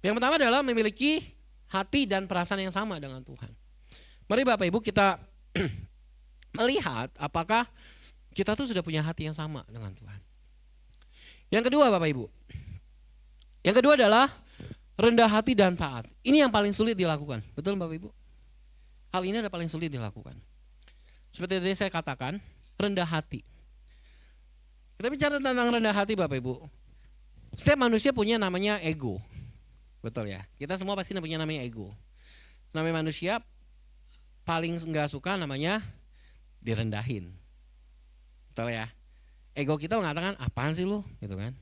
yang pertama adalah memiliki hati dan perasaan yang sama dengan Tuhan. Mari Bapak Ibu kita melihat apakah kita tuh sudah punya hati yang sama dengan Tuhan. Yang kedua Bapak Ibu, yang kedua adalah rendah hati dan taat. Ini yang paling sulit dilakukan, betul Bapak Ibu? Hal ini adalah paling sulit dilakukan. Seperti tadi saya katakan, rendah hati. Kita bicara tentang rendah hati Bapak Ibu. Setiap manusia punya namanya ego, betul ya? Kita semua pasti punya namanya ego. Namanya manusia paling nggak suka namanya direndahin, betul ya? Ego kita mengatakan apaan sih lu, gitu kan?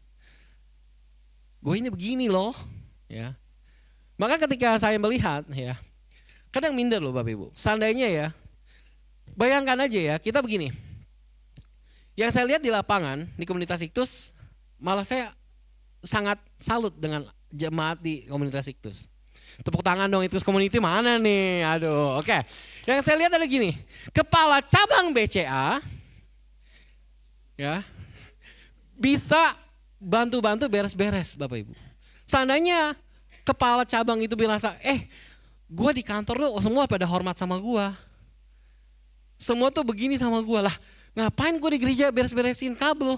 Gue ini begini loh, ya. Maka ketika saya melihat, ya, kadang minder loh Bapak Ibu. Seandainya ya, bayangkan aja ya, kita begini. Yang saya lihat di lapangan, di komunitas Iktus, malah saya sangat salut dengan jemaat di komunitas Iktus. Tepuk tangan dong, Iktus Community mana nih? Aduh, oke. Yang saya lihat ada gini, kepala cabang BCA, ya, bisa bantu-bantu beres-beres Bapak Ibu. Seandainya kepala cabang itu merasa, gue di kantor tuh semua pada hormat sama gue. Semua tuh begini sama gue lah. Ngapain gue di gereja beres-beresin kabel?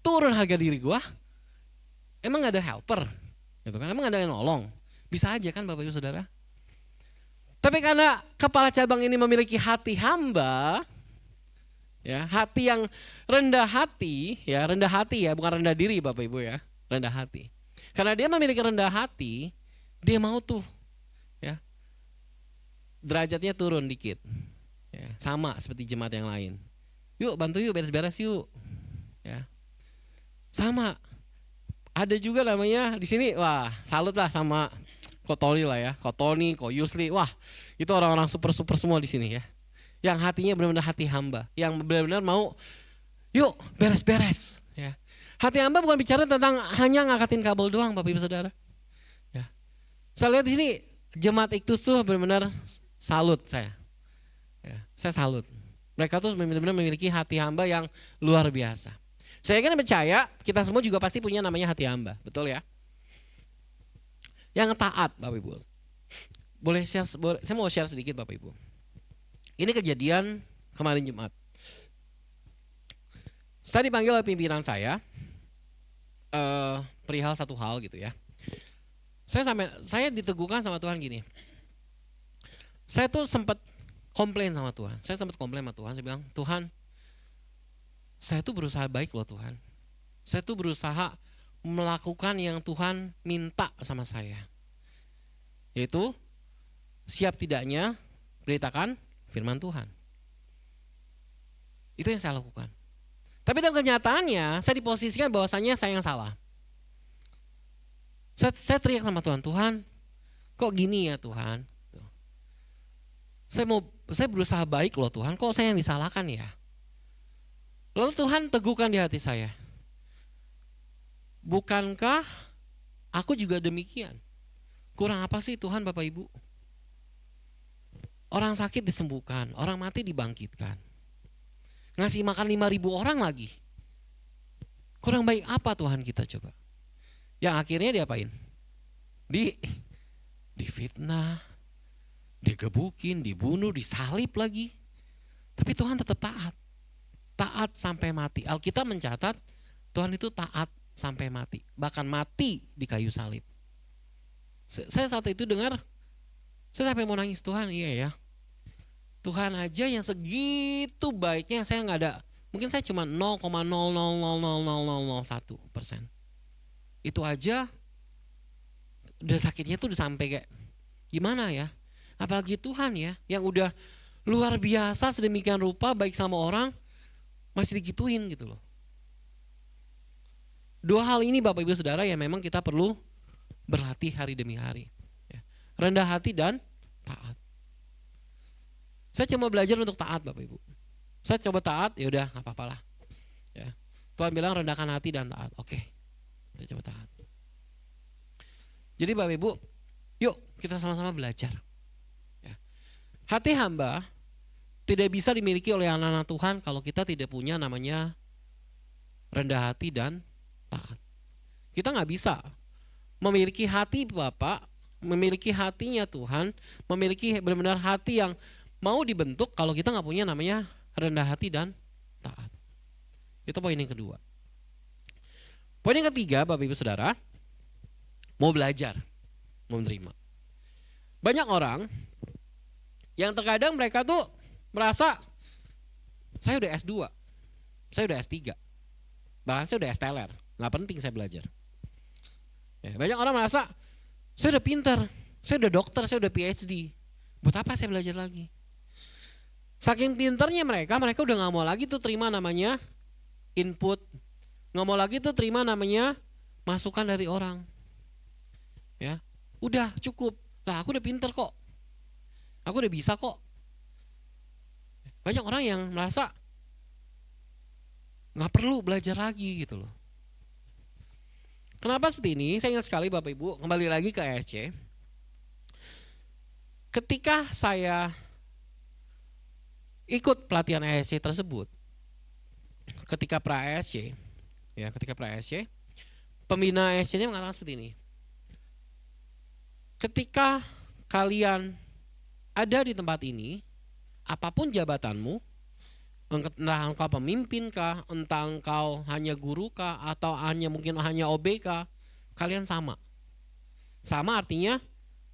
Turun harga diri gue. Emang gak ada helper? Gitu kan? Emang gak ada yang nolong? Bisa aja kan Bapak Ibu Saudara. Tapi karena kepala cabang ini memiliki hati hamba, ya, hati yang rendah hati, ya, bukan rendah diri Bapak Ibu ya, rendah hati. Karena dia memiliki rendah hati, dia mau tuh, ya, derajatnya turun dikit, ya, sama seperti jemaat yang lain. Yuk bantu yuk beres-beres yuk, ya, sama. Ada juga namanya di sini, wah salut lah sama Kotoni lah ya, Kotoni, Ko Yusli, wah itu orang-orang super semua di sini ya. Yang hatinya benar-benar hati hamba, yang benar-benar mau yuk beres-beres. Ya. Hati hamba bukan bicara tentang hanya ngangkatin kabel doang Bapak Ibu Saudara. Ya. Saya lihat di sini jemaat Iktus tuh benar-benar salut saya. Ya, saya salut. Mereka tuh benar-benar memiliki hati hamba yang luar biasa. Saya kan percaya kita semua juga pasti punya namanya hati hamba, betul ya? Yang taat Bapak Ibu. Saya mau share sedikit Bapak Ibu. Ini kejadian kemarin Jumat. Saya dipanggil oleh pimpinan saya perihal satu hal gitu ya. Saya diteguhkan sama Tuhan gini. Saya tuh sempat komplain sama Tuhan. Saya bilang, Tuhan, saya tuh berusaha baik loh Tuhan. Saya tuh berusaha melakukan yang Tuhan minta sama saya. Yaitu siap tidaknya beritakan firman Tuhan. Itu yang saya lakukan. Tapi dalam kenyataannya saya diposisikan bahwasanya saya yang salah. Saya teriak sama Tuhan, Tuhan kok gini ya Tuhan. Saya berusaha baik loh Tuhan, kok saya yang disalahkan ya. Lalu Tuhan teguhkan di hati saya. Bukankah aku juga demikian? Kurang apa sih Tuhan Bapak Ibu? Orang sakit disembuhkan, orang mati dibangkitkan. Ngasih makan 5.000 orang lagi. Kurang baik apa Tuhan kita coba? Yang akhirnya diapain? Difitnah, digebukin, dibunuh, disalib lagi. Tapi Tuhan tetap taat. Taat sampai mati. Alkitab mencatat Tuhan itu taat sampai mati. Bahkan mati di kayu salib. Saya saat itu dengar, saya sampai mau nangis, Tuhan iya ya. Tuhan aja yang segitu baiknya saya nggak ada. Mungkin saya cuma 0,0000001%. Itu aja udah sakitnya tuh udah sampai kayak gimana ya. Apalagi Tuhan ya yang udah luar biasa sedemikian rupa baik sama orang masih digituin gitu loh. Dua hal ini Bapak Ibu Saudara yang memang kita perlu berlatih hari demi hari. Ya. Rendah hati dan taat. Saya cuma belajar untuk taat Bapak Ibu. Saya coba taat, ya udah nggak apa-apa lah. Ya. Tuhan bilang rendahkan hati dan taat. Oke, saya coba taat. Jadi Bapak Ibu, yuk kita sama-sama belajar. Ya. Hati hamba tidak bisa dimiliki oleh anak-anak Tuhan kalau kita tidak punya namanya rendah hati dan taat. Kita nggak bisa memiliki hati Bapak, memiliki hatinya Tuhan, memiliki benar-benar hati yang mau dibentuk kalau kita nggak punya namanya rendah hati dan taat. Itu poin yang kedua. Poin yang ketiga Bapak Ibu Saudara, mau belajar, mau menerima. Banyak orang yang terkadang mereka tuh merasa saya udah S2, saya udah S3, bahkan saya udah S-teler, gak penting saya belajar. Ya, banyak orang merasa saya udah pintar, saya udah dokter, saya udah PhD, buat apa saya belajar lagi? Saking pintarnya mereka udah gak mau lagi tuh terima namanya input, gak mau lagi tuh terima namanya masukan dari orang. Ya, udah cukup, lah aku udah pintar kok, aku udah bisa kok. Banyak orang yang merasa nggak perlu belajar lagi gitu loh. Kenapa seperti ini? Saya ingat sekali Bapak Ibu, kembali lagi ke ESC. Ketika saya ikut pelatihan ESC tersebut, ketika pra-ESC, pembina ESC-nya mengatakan seperti ini. Ketika kalian ada di tempat ini, apapun jabatanmu, entah engkau pemimpin kah, entah engkau hanya guru kah, atau mungkin hanya OB kah, kalian sama. Sama artinya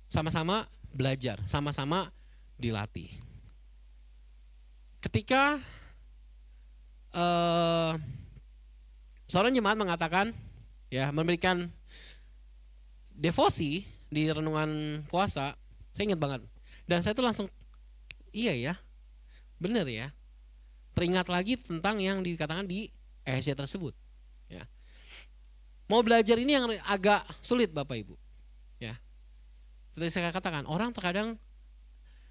sama-sama belajar, sama-sama dilatih. Ketika seorang jemaat mengatakan, ya, memberikan devosi di renungan puasa, saya ingat banget. Dan saya tuh langsung, iya ya, benar ya. Teringat lagi tentang yang dikatakan di ESC tersebut. Ya. Mau belajar ini yang agak sulit Bapak Ibu. Ya. Seperti saya katakan,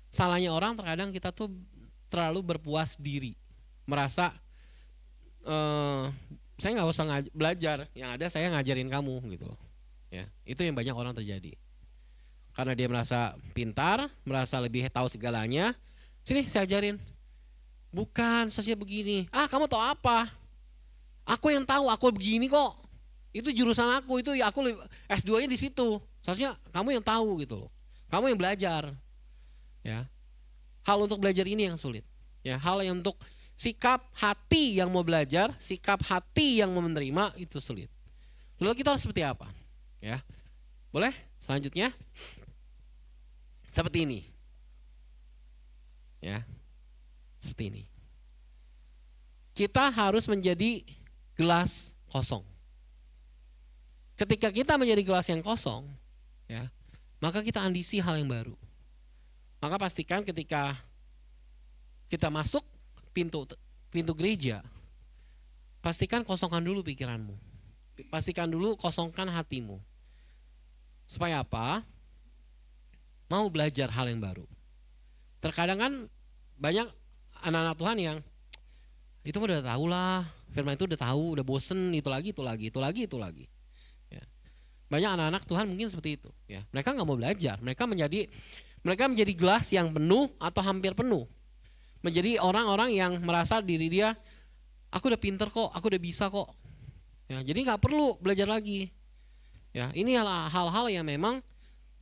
salahnya orang terkadang kita tuh terlalu berpuas diri. Merasa saya nggak usah belajar, yang ada saya ngajarin kamu gitu loh. Ya, itu yang banyak orang terjadi. Karena dia merasa pintar, merasa lebih tahu segalanya. Sini saya ajarin. Bukan, seharusnya begini. Ah, kamu tahu apa? Aku yang tahu, aku begini kok. Itu jurusan aku, itu ya aku S2-nya di situ. Seharusnya kamu yang tahu gitu loh. Kamu yang belajar. Ya. Hal untuk belajar ini yang sulit. Ya, hal yang untuk sikap hati yang mau belajar, sikap hati yang mau menerima itu sulit. Lalu kita harus seperti apa? Ya. Boleh? Selanjutnya seperti ini. Ya. Seperti ini. Kita harus menjadi gelas kosong. Ketika kita menjadi gelas yang kosong, ya, maka kita ambisi hal yang baru. Maka pastikan ketika kita masuk pintu gereja, pastikan kosongkan dulu pikiranmu. Pastikan dulu kosongkan hatimu. Supaya apa? Mau belajar hal yang baru. Terkadang kan banyak anak-anak Tuhan yang itu udah tahu lah, firman itu udah tahu, udah bosen, itu lagi. Ya. Banyak anak-anak Tuhan mungkin seperti itu. Ya. Mereka nggak mau belajar, mereka menjadi gelas yang penuh atau hampir penuh. Menjadi orang-orang yang merasa diri dia, aku udah pinter kok, aku udah bisa kok. Ya, jadi nggak perlu belajar lagi. Ya, ini hal-hal yang memang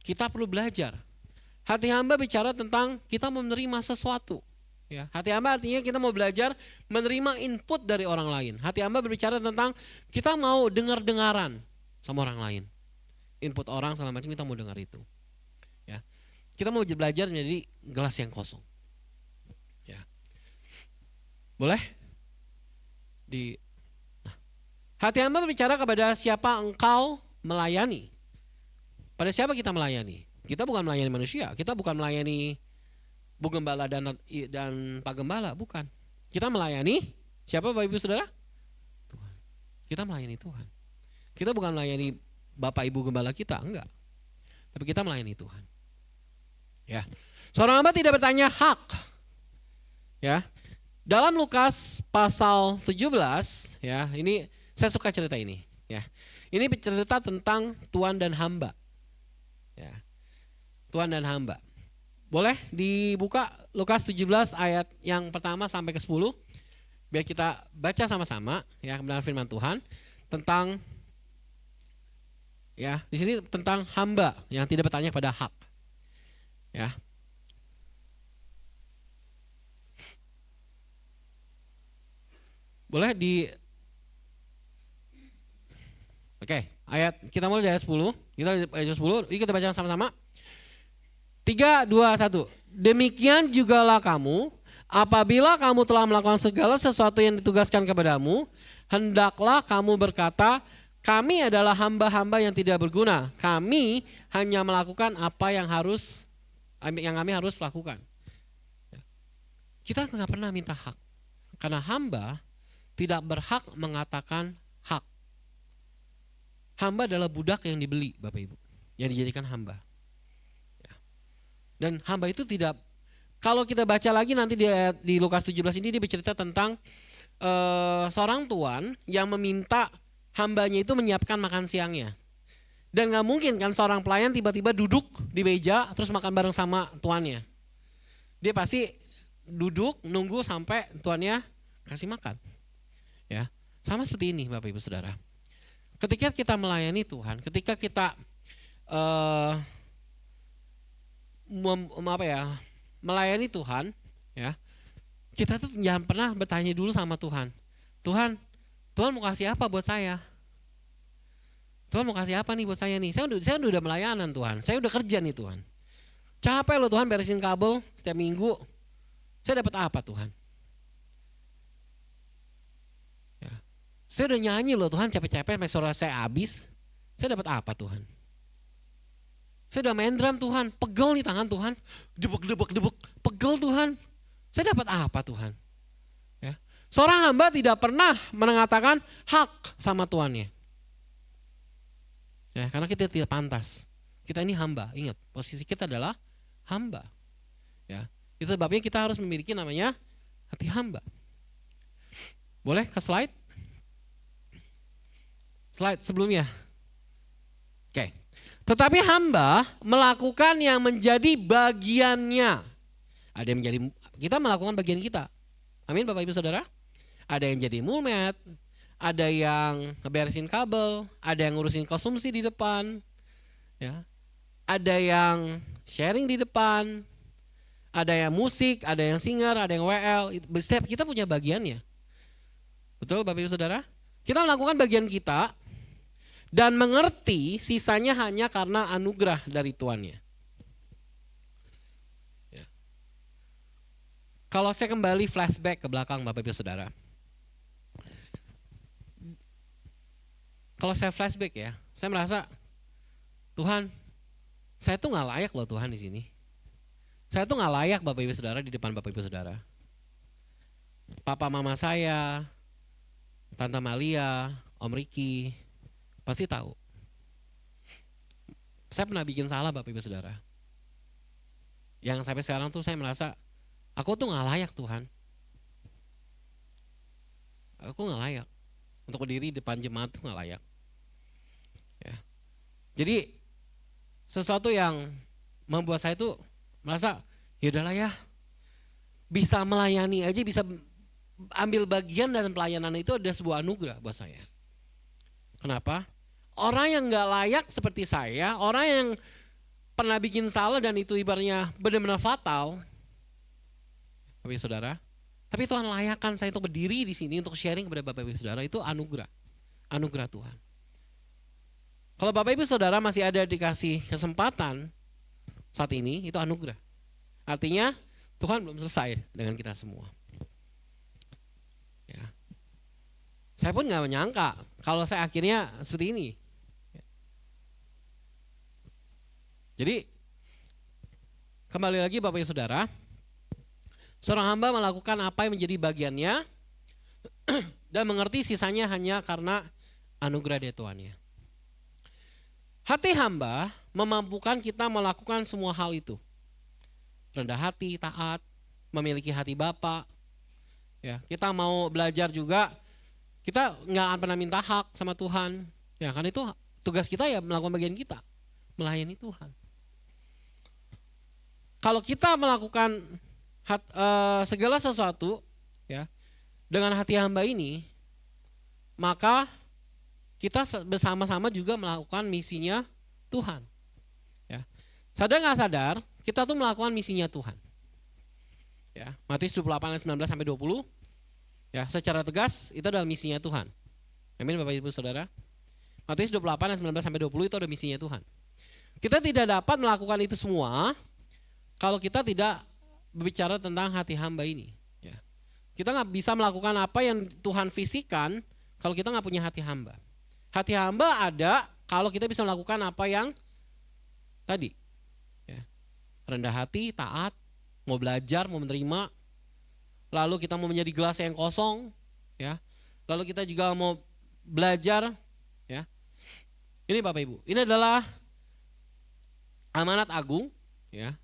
kita perlu belajar. Hati hamba bicara tentang kita menerima sesuatu. Ya, hati hamba artinya kita mau belajar menerima input dari orang lain. Hati hamba berbicara tentang kita mau dengar-dengaran sama orang lain. Input orang segala macam kita mau dengar itu. Ya, kita mau belajar menjadi gelas yang kosong. Ya, boleh? Hati hamba berbicara kepada siapa engkau melayani. Pada siapa kita melayani? Kita bukan melayani manusia, kita bukan melayani Bu Gembala dan Pak Gembala, bukan. Kita melayani siapa Bapak Ibu Saudara? Tuhan. Kita melayani Tuhan. Kita bukan melayani Bapak Ibu Gembala kita, enggak. Tapi kita melayani Tuhan. Ya. Seorang hamba tidak bertanya hak. Ya. Dalam Lukas pasal 17, ya, ini saya suka cerita ini, ya. Ini cerita tentang tuan dan hamba. Ya. Tuan dan hamba. Boleh dibuka Lukas 17 ayat yang pertama sampai ke 10. Biar kita baca sama-sama ya kebenaran firman Tuhan tentang ya, di sini tentang hamba yang tidak bertanya pada hak. Ya. Boleh di Oke, ayat kita mulai dari ayat 10. Kita ayat 10, ini kita baca sama-sama. 3, 2, 1. Demikian jugalah kamu, apabila kamu telah melakukan segala sesuatu yang ditugaskan kepadamu, hendaklah kamu berkata, kami adalah hamba-hamba yang tidak berguna. Kami hanya melakukan apa yang kami harus lakukan. Kita nggak pernah minta hak. Karena hamba tidak berhak mengatakan hak. Hamba adalah budak yang dibeli, Bapak Ibu. Yang dijadikan hamba. Dan hamba itu tidak, kalau kita baca lagi nanti di Lukas 17 ini dia bercerita tentang seorang tuan yang meminta hambanya itu menyiapkan makan siangnya. Dan gak mungkin kan seorang pelayan tiba-tiba duduk di meja terus makan bareng sama tuannya. Dia pasti duduk nunggu sampai tuannya kasih makan. Ya, sama seperti ini Bapak Ibu Saudara. Ketika kita melayani Tuhan, ketika kita melayani Tuhan, ya, kita tuh jangan pernah bertanya dulu sama Tuhan. Tuhan mau kasih apa buat saya? Tuhan mau kasih apa nih buat saya nih? Saya udah melayanan Tuhan. Saya udah kerja nih Tuhan. Capek loh Tuhan beresin kabel setiap minggu. Saya dapat apa Tuhan? Ya. Saya udah nyanyi loh Tuhan capek-capek sampai suara saya habis. Saya dapat apa Tuhan? Saya udah main drum Tuhan, pegel nih tangan Tuhan, debek, pegel Tuhan. Saya dapat apa Tuhan? Ya. Seorang hamba tidak pernah mengatakan hak sama tuannya. Ya, karena kita tidak pantas. Kita ini hamba, ingat posisi kita adalah hamba. Ya, itu sebabnya kita harus memiliki namanya hati hamba. Boleh ke slide? Slide sebelumnya. Oke. Tetapi hamba melakukan yang menjadi bagiannya. Ada yang menjadi, kita melakukan bagian kita. Amin Bapak Ibu Saudara. Ada yang jadi mulmet, ada yang ngeberesin kabel, ada yang ngurusin konsumsi di depan. Ya. Ada yang sharing di depan, ada yang musik, ada yang singer, ada yang WL. Setiap kita punya bagiannya. Betul Bapak Ibu Saudara? Kita melakukan bagian kita. Dan mengerti sisanya hanya karena anugerah dari tuannya. Ya. Kalau saya kembali flashback ke belakang Bapak Ibu Saudara. Kalau saya flashback ya, saya merasa Tuhan, saya tuh gak layak loh Tuhan di sini. Saya tuh gak layak Bapak Ibu Saudara di depan Bapak Ibu Saudara. Papa mama saya, Tante Malia, Om Riki, pasti tahu. Saya pernah bikin salah Bapak Ibu Saudara. Yang sampai sekarang tuh saya merasa, aku tuh gak layak Tuhan. Aku gak layak. Untuk berdiri di depan jemaat tuh gak layak. Ya. Jadi sesuatu yang membuat saya tuh merasa, ya udahlah ya. Bisa melayani aja, bisa ambil bagian dalam pelayanan itu adalah sebuah anugerah buat saya. Kenapa? Orang yang gak layak seperti saya, orang yang pernah bikin salah dan itu ibaratnya benar-benar fatal, Bapak Ibu Saudara, tapi Tuhan layakkan saya untuk berdiri di sini untuk sharing kepada Bapak Ibu Saudara, itu anugerah, anugerah Tuhan. Kalau Bapak Ibu Saudara masih ada dikasih kesempatan saat ini, itu anugerah. Artinya Tuhan belum selesai dengan kita semua. Ya. Saya pun gak menyangka kalau saya akhirnya seperti ini. Jadi kembali lagi Bapak Ibu Saudara, seorang hamba melakukan apa yang menjadi bagiannya dan mengerti sisanya hanya karena anugerah dari tuannya. Hati hamba memampukan kita melakukan semua hal itu. Rendah hati, taat, memiliki hati Bapa. Ya, kita mau belajar juga, kita nggak akan pernah minta hak sama Tuhan. Ya, kan itu tugas kita ya melakukan bagian kita, melayani Tuhan. Kalau kita melakukan segala sesuatu ya dengan hati hamba ini, maka kita bersama-sama juga melakukan misinya Tuhan. Ya. Sadar nggak sadar, kita tuh melakukan misinya Tuhan. Ya, Matius 28 ayat 19 sampai 20. Ya, secara tegas itu adalah misinya Tuhan. Amin Bapak Ibu Saudara. Matius 28 ayat 19 sampai 20 itu adalah misinya Tuhan. Kita tidak dapat melakukan itu semua kalau kita tidak berbicara tentang hati hamba ini. Ya. Kita nggak bisa melakukan apa yang Tuhan visikan kalau kita nggak punya hati hamba. Hati hamba ada kalau kita bisa melakukan apa yang tadi. Ya. Rendah hati, taat, mau belajar, mau menerima, lalu kita mau menjadi gelas yang kosong, ya. Lalu kita juga mau belajar, ya. Ini Bapak Ibu, ini adalah amanat agung, ya.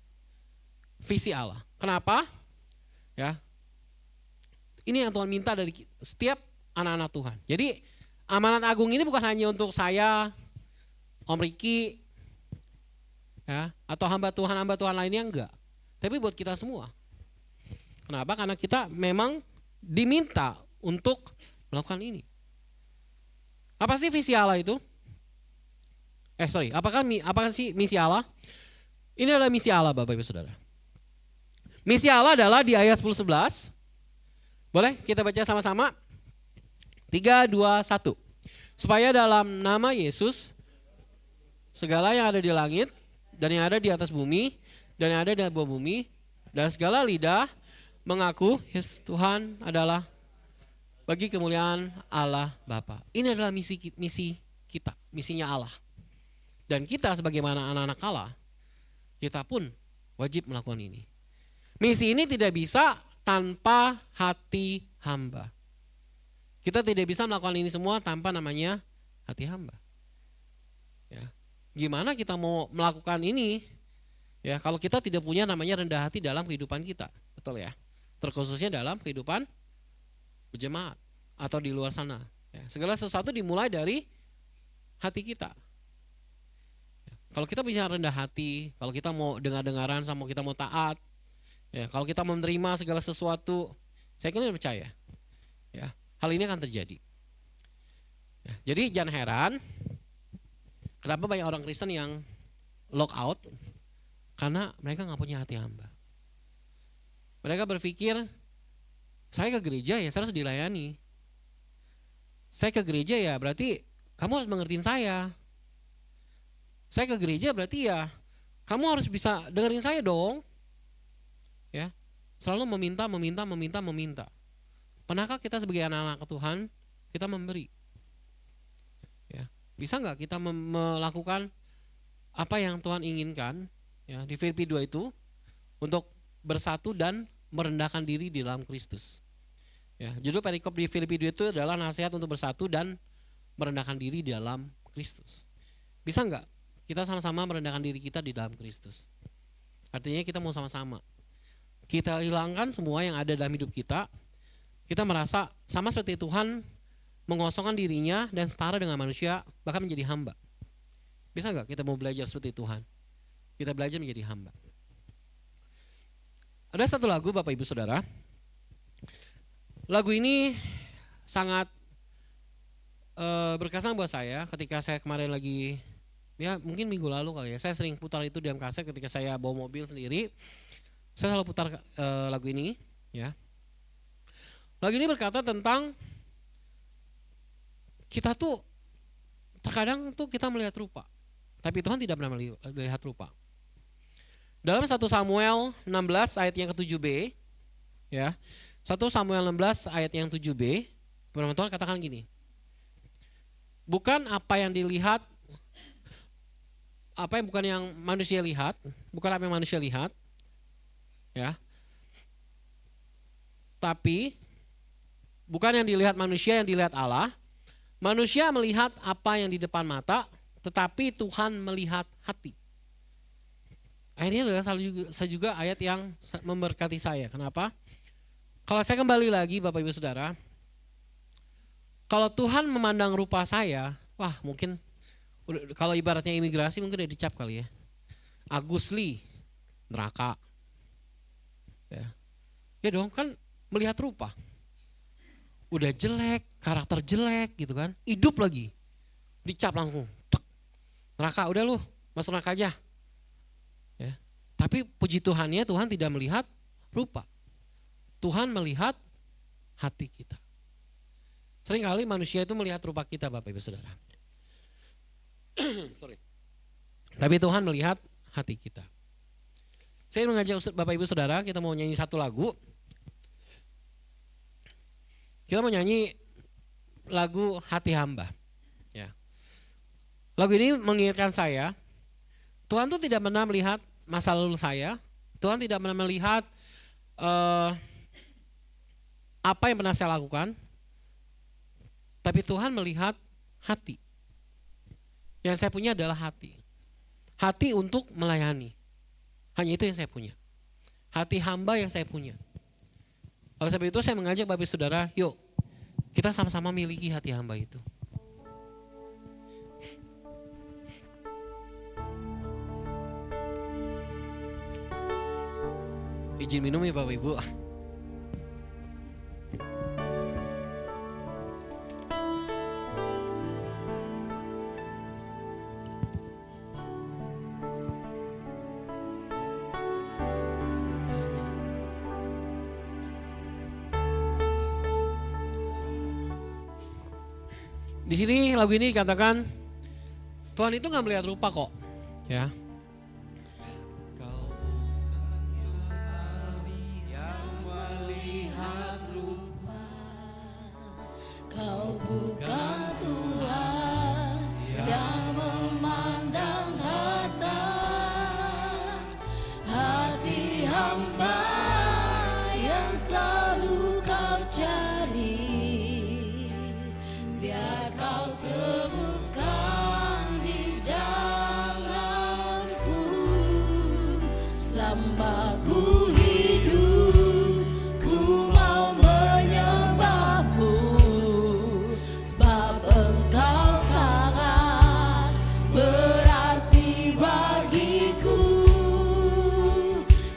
Visi Allah. Kenapa? Ya. Ini yang Tuhan minta dari setiap anak-anak Tuhan. Jadi amanat agung ini bukan hanya untuk saya, Om Riki, ya, atau hamba Tuhan lainnya, enggak. Tapi buat kita semua. Kenapa? Karena kita memang diminta untuk melakukan ini. Apa sih visi Allah itu? Apakah sih misi Allah? Ini adalah misi Allah Bapak Ibu Saudara. Misi Allah adalah di ayat 10-11. Boleh kita baca sama-sama? 3, 2, 1. Supaya dalam nama Yesus segala yang ada di langit dan yang ada di atas bumi dan yang ada di bawah bumi dan segala lidah mengaku Yesus Tuhan adalah bagi kemuliaan Allah Bapa. Ini adalah misi kita, misinya Allah. Dan kita sebagaimana anak-anak Allah, kita pun wajib melakukan ini. Misi ini tidak bisa tanpa hati hamba. Kita tidak bisa melakukan ini semua tanpa namanya hati hamba. Ya. Gimana kita mau melakukan ini? Ya, kalau kita tidak punya namanya rendah hati dalam kehidupan kita, betul ya? Terkhususnya dalam kehidupan berjemaat atau di luar sana. Ya, segala sesuatu dimulai dari hati kita. Ya, kalau kita bisa rendah hati, kalau kita mau dengar-dengaran sama kita mau taat, ya, kalau kita mau menerima segala sesuatu, saya kira percaya, ya, hal ini akan terjadi. Ya, jadi jangan heran, kenapa banyak orang Kristen yang lock out. Karena mereka gak punya hati hamba. Mereka berpikir, saya ke gereja ya saya harus dilayani. Saya ke gereja ya berarti kamu harus mengertiin saya. Saya ke gereja berarti ya kamu harus bisa dengerin saya dong. Ya, selalu meminta. Pernahkah kita sebagai anak-anak Tuhan, kita memberi? Ya, bisa gak kita melakukan apa yang Tuhan inginkan? Ya, di Filipi 2 itu untuk bersatu dan merendahkan diri di dalam Kristus. Ya, judul perikop di Filipi 2 itu adalah nasihat untuk bersatu dan merendahkan diri di dalam Kristus. Bisa enggak kita sama-sama merendahkan diri kita di dalam Kristus? Artinya kita mau sama-sama. Kita hilangkan semua yang ada dalam hidup kita. Kita merasa sama seperti Tuhan mengosongkan dirinya dan setara dengan manusia, bahkan menjadi hamba. Bisa enggak kita mau belajar seperti Tuhan? Kita belajar menjadi hamba. Ada satu lagu Bapak Ibu Saudara. Lagu ini sangat berkesan buat saya ketika saya kemarin lagi, ya mungkin minggu lalu kali ya, saya sering putar itu di dalam kaset ketika saya bawa mobil sendiri. Saya selalu putar lagu ini, ya. Lagu ini berkata tentang kita tuh terkadang tuh kita melihat rupa, tapi Tuhan tidak pernah melihat rupa. Dalam 1 Samuel 16 ayat yang ke-7b, ya. 1 Samuel 16 ayat yang 7b, firman Tuhan katakan gini. Bukan apa yang dilihat, bukan yang manusia lihat, bukan apa yang manusia lihat, ya. Tapi bukan yang dilihat manusia, yang dilihat Allah. Manusia melihat apa yang di depan mata, tetapi Tuhan melihat hati. Akhirnya adalah saya juga ayat yang memberkati saya. Kenapa? Kalau saya kembali lagi Bapak Ibu Saudara, kalau Tuhan memandang rupa saya, wah mungkin kalau ibaratnya imigrasi mungkin udah dicap kali ya. Agus Lee, neraka. Ya dong, kan melihat rupa. Udah jelek, karakter jelek gitu kan. Hidup lagi. Dicap langsung. Tuk, neraka, udah lu masuk neraka aja. Ya. Tapi puji Tuhannya, Tuhan tidak melihat rupa. Tuhan melihat hati kita. Seringkali manusia itu melihat rupa kita Bapak Ibu Saudara. Sorry. Tapi Tuhan melihat hati kita. Saya mengajak Bapak Ibu Saudara, kita mau nyanyi satu lagu. Kita mau nyanyi lagu Hati Hamba. Ya. Lagu ini mengingatkan saya, Tuhan tuh tidak pernah melihat masa lalu saya. Tuhan tidak pernah melihat apa yang pernah saya lakukan. Tapi Tuhan melihat hati. Yang saya punya adalah hati. Hati untuk melayani. Hanya itu yang saya punya. Hati hamba yang saya punya. Oleh sebab itu saya mengajak Bapak Ibu Saudara, yuk kita sama-sama miliki hati hamba itu. Izin minum ya Bapak Ibu. Di sini lagu ini dikatakan Tuhan itu nggak melihat rupa kok, ya. Kau bukan Tuhan yang memandang hati hamba yang selalu kau cari. Biar kau temukan di dalamku selama ku hidup, ku mau menyembahmu sebab engkau sangat berarti bagiku.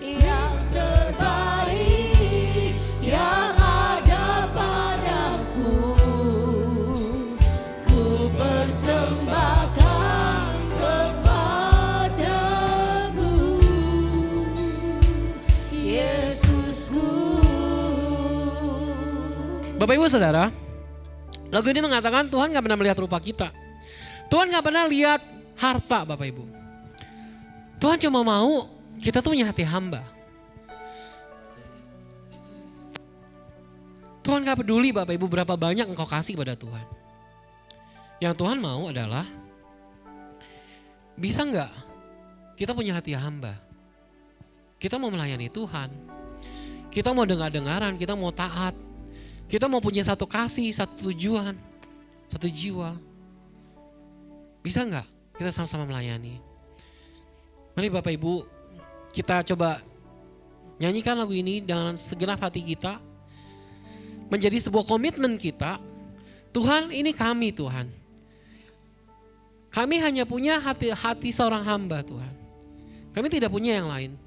Yang terbaik yang ada padaku persembahkan kepadamu, Yesusku. Bapak Ibu Saudara, lagu ini mengatakan Tuhan gak pernah melihat rupa kita. Tuhan gak pernah lihat harta Bapak Ibu. Tuhan cuma mau kita tuh punya hati hamba. Tuhan gak peduli Bapak Ibu berapa banyak engkau kasih pada Tuhan. Yang Tuhan mau adalah, bisa nggak kita punya hati hamba? Kita mau melayani Tuhan. Kita mau dengar-dengaran, kita mau taat. Kita mau punya satu kasih, satu tujuan, satu jiwa. Bisa nggak kita sama-sama melayani? Mari Bapak Ibu, kita coba nyanyikan lagu ini dengan segenap hati kita. Menjadi sebuah komitmen kita. Tuhan, ini kami Tuhan. Kami hanya punya hati seorang hamba Tuhan. Kami tidak punya yang lain.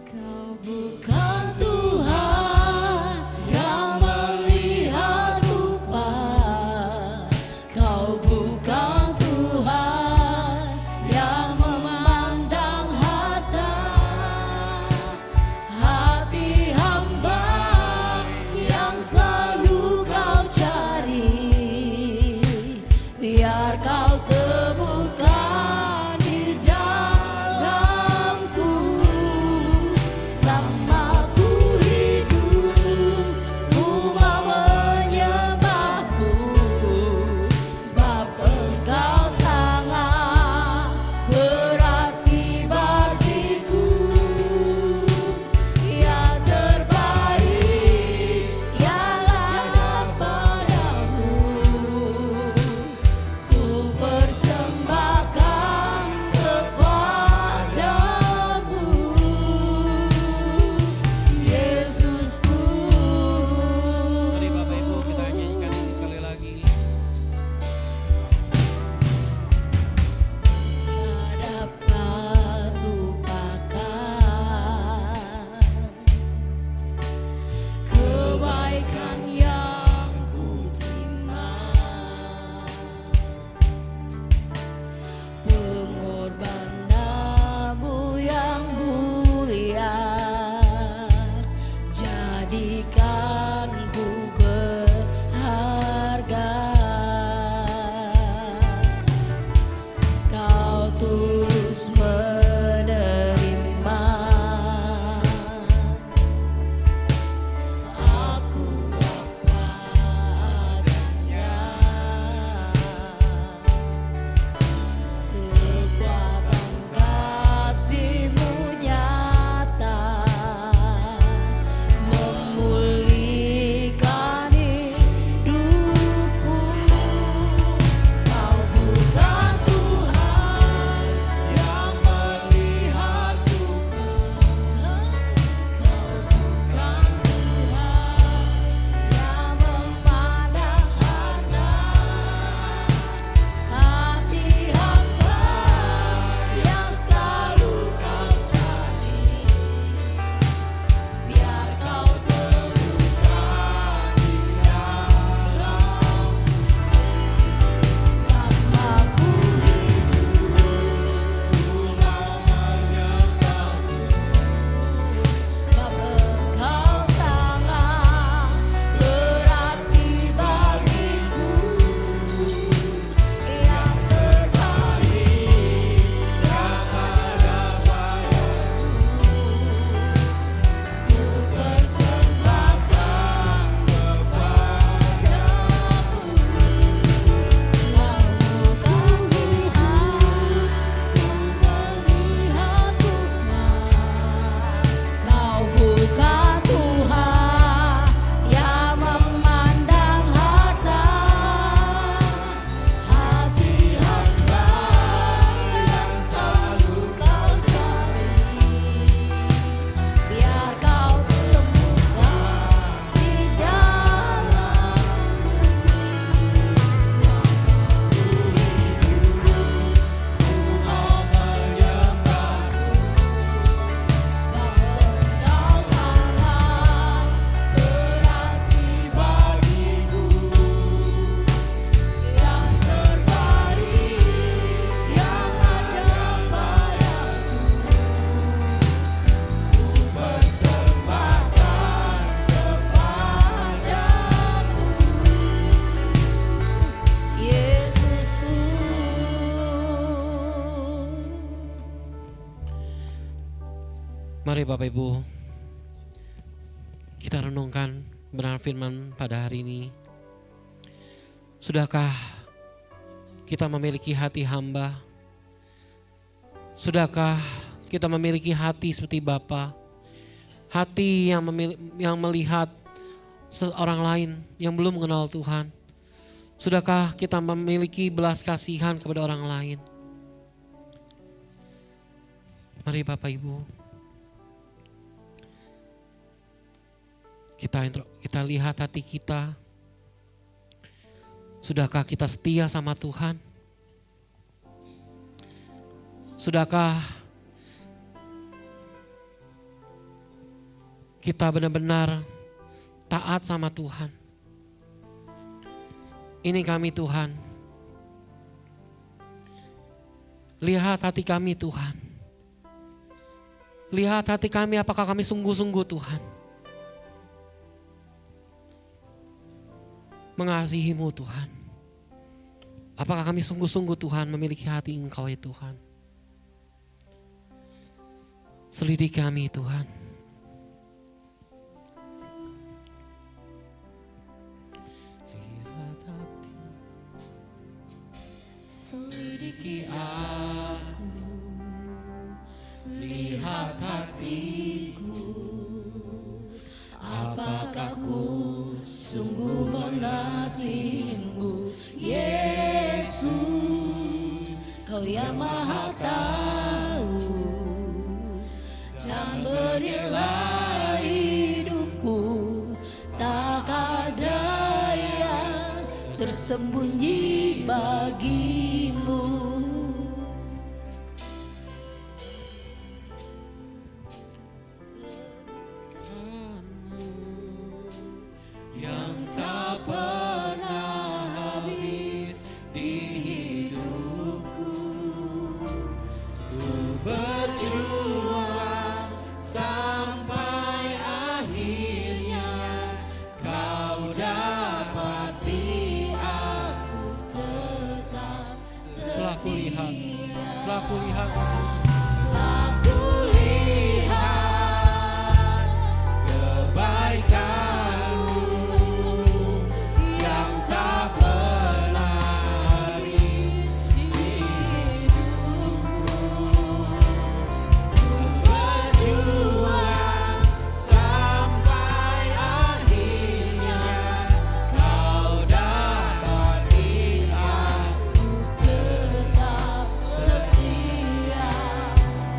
Kau bukan Tuhan yang melihat rupa. Kau bukan Tuhan yang memandang hati hamba yang selalu kau cari. Biar kau temukan di dalamku selama ku hidup, ku mau menyembahmu sebab engkau sangat berarti bagiku. Yang terbaik yang Mari Bapak Ibu, kita renungkan kebenaran firman pada hari ini. Sudahkah kita memiliki hati hamba? Sudahkah kita memiliki hati seperti Bapa? Hati yang melihat seorang lain yang belum mengenal Tuhan. Sudahkah kita memiliki belas kasihan kepada orang lain? Mari Bapak Ibu, kita lihat hati kita. Sudahkah kita setia sama Tuhan? Sudahkah kita benar-benar taat sama Tuhan? Ini kami Tuhan. Lihat hati kami Tuhan. Lihat hati kami, apakah kami sungguh-sungguh Tuhan mengasihi-Mu Tuhan. Apakah kami sungguh-sungguh Tuhan memiliki hati Engkau ya Tuhan. Selidiki kami Tuhan. Lihat hati, selidiki aku, lihat hatiku, apakah ku sungguh mengasihi-Mu Yesus. Kau yang maha tahu dan berilah hidupku, tak ada yang tersembunyi bagi-Mu. Yang tak pernah habis di hidupku, ku berjuang sampai akhirnya Kau dapati aku tetap setia. Telah kulihat kebaikan-Mu yang tak pernah habis di hidupku. Berjuang sampai akhirnya Kau dapati aku tetap setia.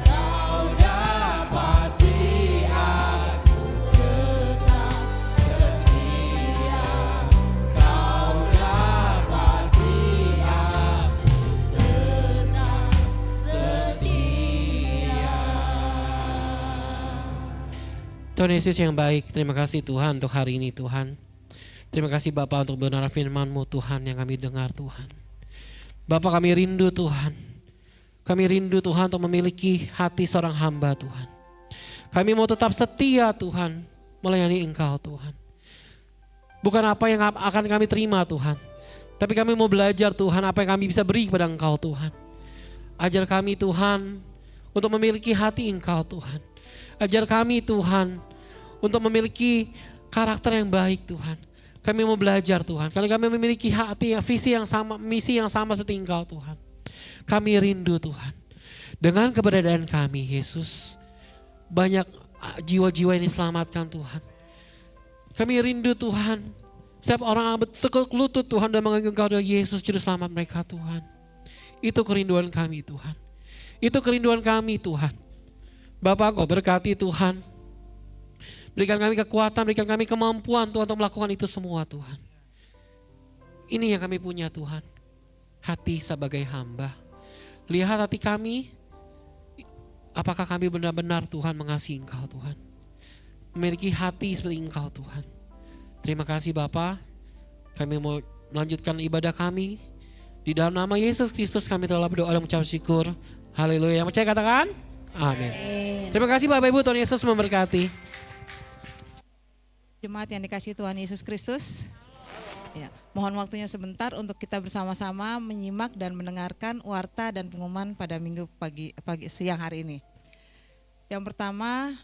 Kau dapati aku tetap setia. Kau dapati aku tetap setia. Tuhan Yesus yang baik, terima kasih Tuhan untuk hari ini Tuhan. Terima kasih Bapa untuk benar firman-Mu Tuhan yang kami dengar Tuhan. Bapa, kami rindu Tuhan. Kami rindu Tuhan untuk memiliki hati seorang hamba Tuhan. Kami mau tetap setia Tuhan melayani Engkau Tuhan. Bukan apa yang akan kami terima Tuhan, tapi kami mau belajar Tuhan apa yang kami bisa beri kepada Engkau Tuhan. Ajar kami Tuhan untuk memiliki hati Engkau Tuhan. Ajar kami Tuhan untuk memiliki karakter yang baik Tuhan. Kami mau belajar Tuhan. Kalau kami memiliki hati, visi yang sama, misi yang sama seperti Engkau Tuhan. Kami rindu Tuhan. Dengan keberadaan kami Yesus, banyak jiwa-jiwa yang diselamatkan Tuhan. Kami rindu Tuhan. Setiap orang bertekuk lutut Tuhan dan menganggap Engkau adalah Yesus Juru Selamat mereka Tuhan. Itu kerinduan kami Tuhan. Itu kerinduan kami Tuhan. Bapa, Engkau berkati Tuhan. Berikan kami kekuatan, berikan kami kemampuan Tuhan untuk melakukan itu semua Tuhan. Ini yang kami punya Tuhan. Hati sebagai hamba. Lihat hati kami. Apakah kami benar-benar Tuhan mengasihi Engkau Tuhan. Memiliki hati seperti Engkau Tuhan. Terima kasih Bapa. Kami mau melanjutkan ibadah kami. Di dalam nama Yesus Kristus kami telah berdoa dan mengucap syukur. Haleluya. Yang percaya katakan amin. Terima kasih Bapak Ibu, Tuhan Yesus memberkati. Jemaat yang dikasihi Tuhan Yesus Kristus. Ya, mohon waktunya sebentar untuk kita bersama-sama menyimak dan mendengarkan warta dan pengumuman pada minggu siang hari ini. Yang pertama,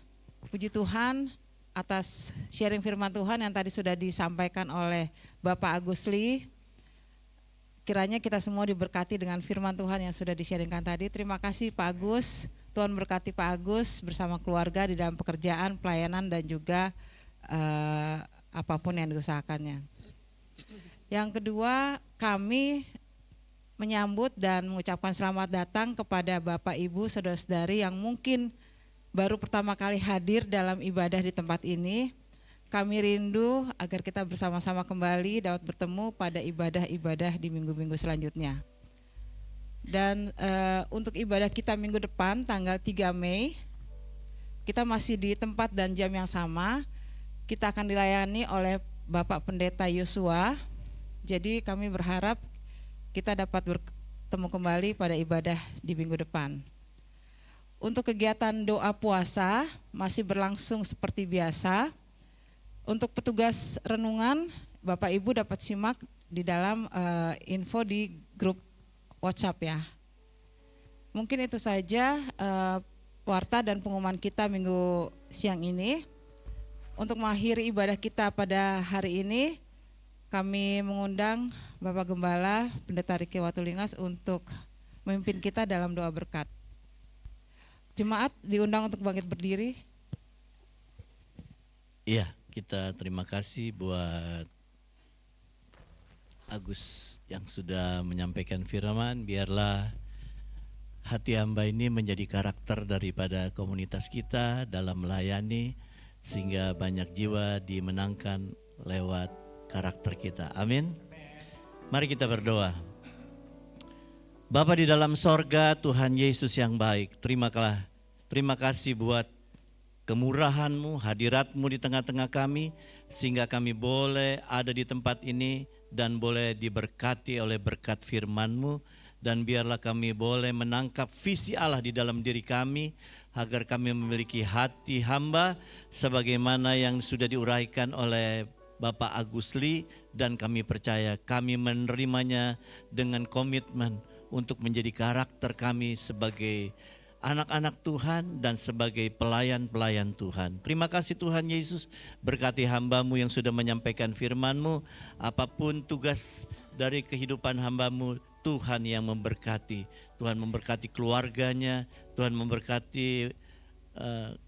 puji Tuhan atas sharing firman Tuhan yang tadi sudah disampaikan oleh Bapak Agus Lee. Kiranya kita semua diberkati dengan firman Tuhan yang sudah di-sharingkan tadi. Terima kasih Pak Agus. Tuhan berkati Pak Agus bersama keluarga di dalam pekerjaan, pelayanan dan juga apapun yang diusahakannya. Yang kedua, kami menyambut dan mengucapkan selamat datang kepada Bapak Ibu saudara-saudari yang mungkin baru pertama kali hadir dalam ibadah di tempat ini. Kami rindu agar kita bersama-sama kembali dapat bertemu pada ibadah-ibadah di minggu-minggu selanjutnya. Dan untuk ibadah kita minggu depan tanggal 3 Mei, kita masih di tempat dan jam yang sama. Kita akan dilayani oleh Bapak Pendeta Yosua. Jadi kami berharap kita dapat bertemu kembali pada ibadah di minggu depan. Untuk kegiatan doa puasa masih berlangsung seperti biasa. Untuk petugas renungan, Bapak Ibu dapat simak di dalam info di grup WhatsApp ya. Mungkin itu saja warta dan pengumuman kita minggu siang ini. Untuk mengakhiri ibadah kita pada hari ini, kami mengundang Bapak Gembala Pendeta Riki Watulingas untuk memimpin kita dalam doa berkat. Jemaat diundang untuk bangkit berdiri. Iya, kita terima kasih buat Agus yang sudah menyampaikan firman. Biarlah hati hamba ini menjadi karakter daripada komunitas kita dalam melayani, sehingga banyak jiwa dimenangkan lewat karakter kita. Amin. Mari kita berdoa. Bapa di dalam sorga, Tuhan Yesus yang baik, terima kasih buat kemurahan-Mu, hadirat-Mu di tengah-tengah kami, sehingga kami boleh ada di tempat ini dan boleh diberkati oleh berkat firman-Mu, dan biarlah kami boleh menangkap visi Allah di dalam diri kami, agar kami memiliki hati hamba sebagaimana yang sudah diuraikan oleh Bapak Agus Lee, dan kami percaya kami menerimanya dengan komitmen untuk menjadi karakter kami sebagai anak-anak Tuhan dan sebagai pelayan-pelayan Tuhan. Terima kasih Tuhan Yesus, berkati hamba-Mu yang sudah menyampaikan firman-Mu. Apapun tugas dari kehidupan hamba-Mu, Tuhan yang memberkati. Tuhan memberkati keluarganya, Tuhan memberkati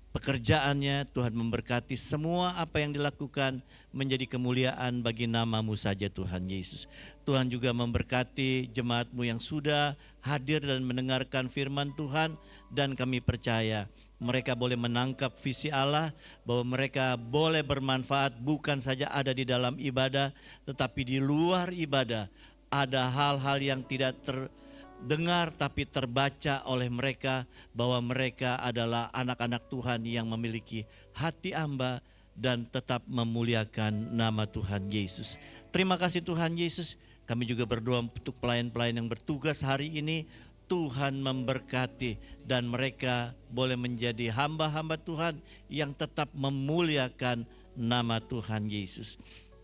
pekerjaannya, Tuhan memberkati semua apa yang dilakukan menjadi kemuliaan bagi nama-Mu saja Tuhan Yesus. Tuhan juga memberkati jemaat-Mu yang sudah hadir dan mendengarkan firman Tuhan, dan kami percaya mereka boleh menangkap visi Allah, bahwa mereka boleh bermanfaat bukan saja ada di dalam ibadah, tetapi di luar ibadah ada hal-hal yang tidak terdengar tapi terbaca oleh mereka, bahwa mereka adalah anak-anak Tuhan yang memiliki hati hamba dan tetap memuliakan nama Tuhan Yesus. Terima kasih Tuhan Yesus. Kami juga berdoa untuk pelayan-pelayan yang bertugas hari ini. Tuhan memberkati dan mereka boleh menjadi hamba-hamba Tuhan yang tetap memuliakan nama Tuhan Yesus.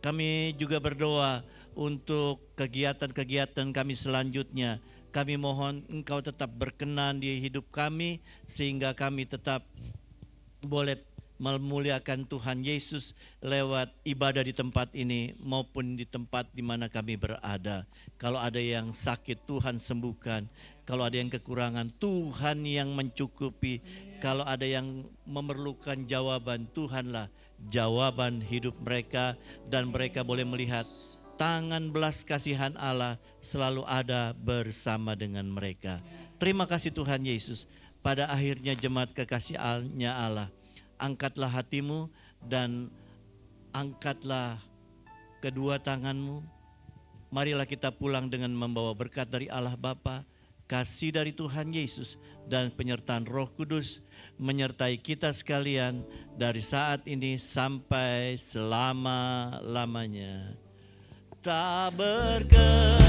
Kami juga berdoa untuk kegiatan-kegiatan kami selanjutnya. Kami mohon Engkau tetap berkenan di hidup kami, sehingga kami tetap boleh memuliakan Tuhan Yesus lewat ibadah di tempat ini maupun di tempat di mana kami berada. Kalau ada yang sakit, Tuhan sembuhkan. Kalau ada yang kekurangan, Tuhan yang mencukupi. Kalau ada yang memerlukan jawaban, Tuhanlah jawaban hidup mereka, dan mereka boleh melihat tangan belas kasihan Allah selalu ada bersama dengan mereka. Terima kasih Tuhan Yesus. Pada akhirnya jemaat kekasih-Nya Allah, angkatlah hatimu dan angkatlah kedua tanganmu. Marilah kita pulang dengan membawa berkat dari Allah Bapa, kasih dari Tuhan Yesus, dan penyertaan Roh Kudus menyertai kita sekalian dari saat ini sampai selama-lamanya. Tak berkenan